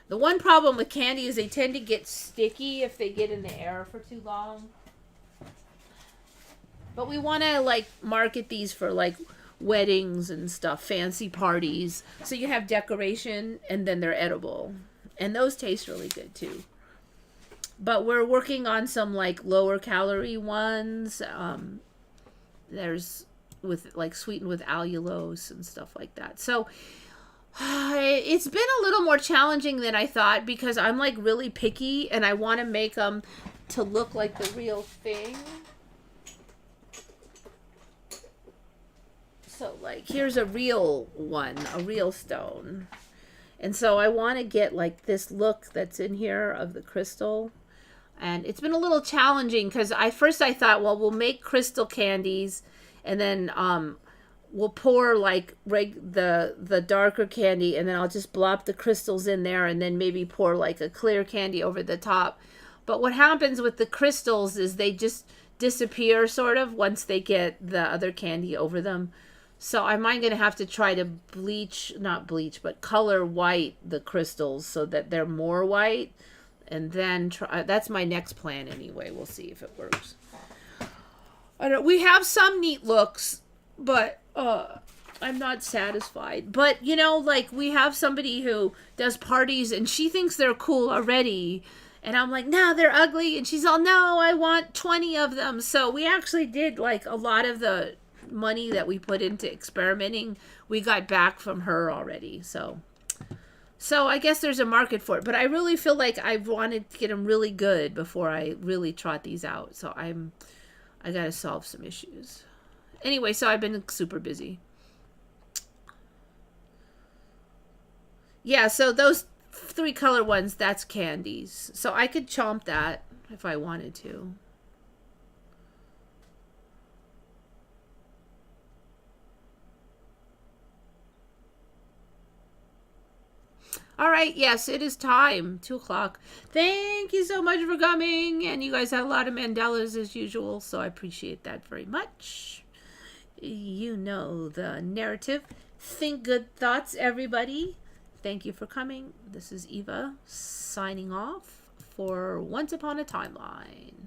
the one problem with candy is they tend to get sticky if they get in the air for too long. But we want to like market these for like weddings and stuff, fancy parties. So you have decoration, and then they're edible. And those taste really good too. But we're working on some like lower calorie ones. There's with like sweetened with allulose and stuff like that. So it's been a little more challenging than I thought, because I'm like really picky and I want to make them to look like the real thing. So like here's a real one, a real stone. And so I want to get like this look that's in here of the crystal. And it's been a little challenging, because I thought, well, we'll make crystal candies, and then we'll pour like the darker candy, and then I'll just blop the crystals in there, and then maybe pour like a clear candy over the top. But what happens with the crystals is they just disappear sort of once they get the other candy over them. So I'm going to have to try to color white the crystals so that they're more white. And then that's my next plan anyway. We'll see if it works. We have some neat looks, but I'm not satisfied. But, you know, like we have somebody who does parties and she thinks they're cool already. And I'm like, no, they're ugly. And she's all, no, I want 20 of them. So we actually did like a lot of the money that we put into experimenting. We got back from her already. So I guess there's a market for it, but I really feel like I wanted to get them really good before I really trot these out. So I got to solve some issues. Anyway, so I've been super busy. Yeah, so those 3 color ones, that's candies. So I could chomp that if I wanted to. All right, yes, it is time. 2 o'clock. Thank you so much for coming. And you guys had a lot of Mandelas as usual, so I appreciate that very much. You know the narrative. Think good thoughts, everybody. Thank you for coming. This is Eva signing off for Once Upon a Timeline.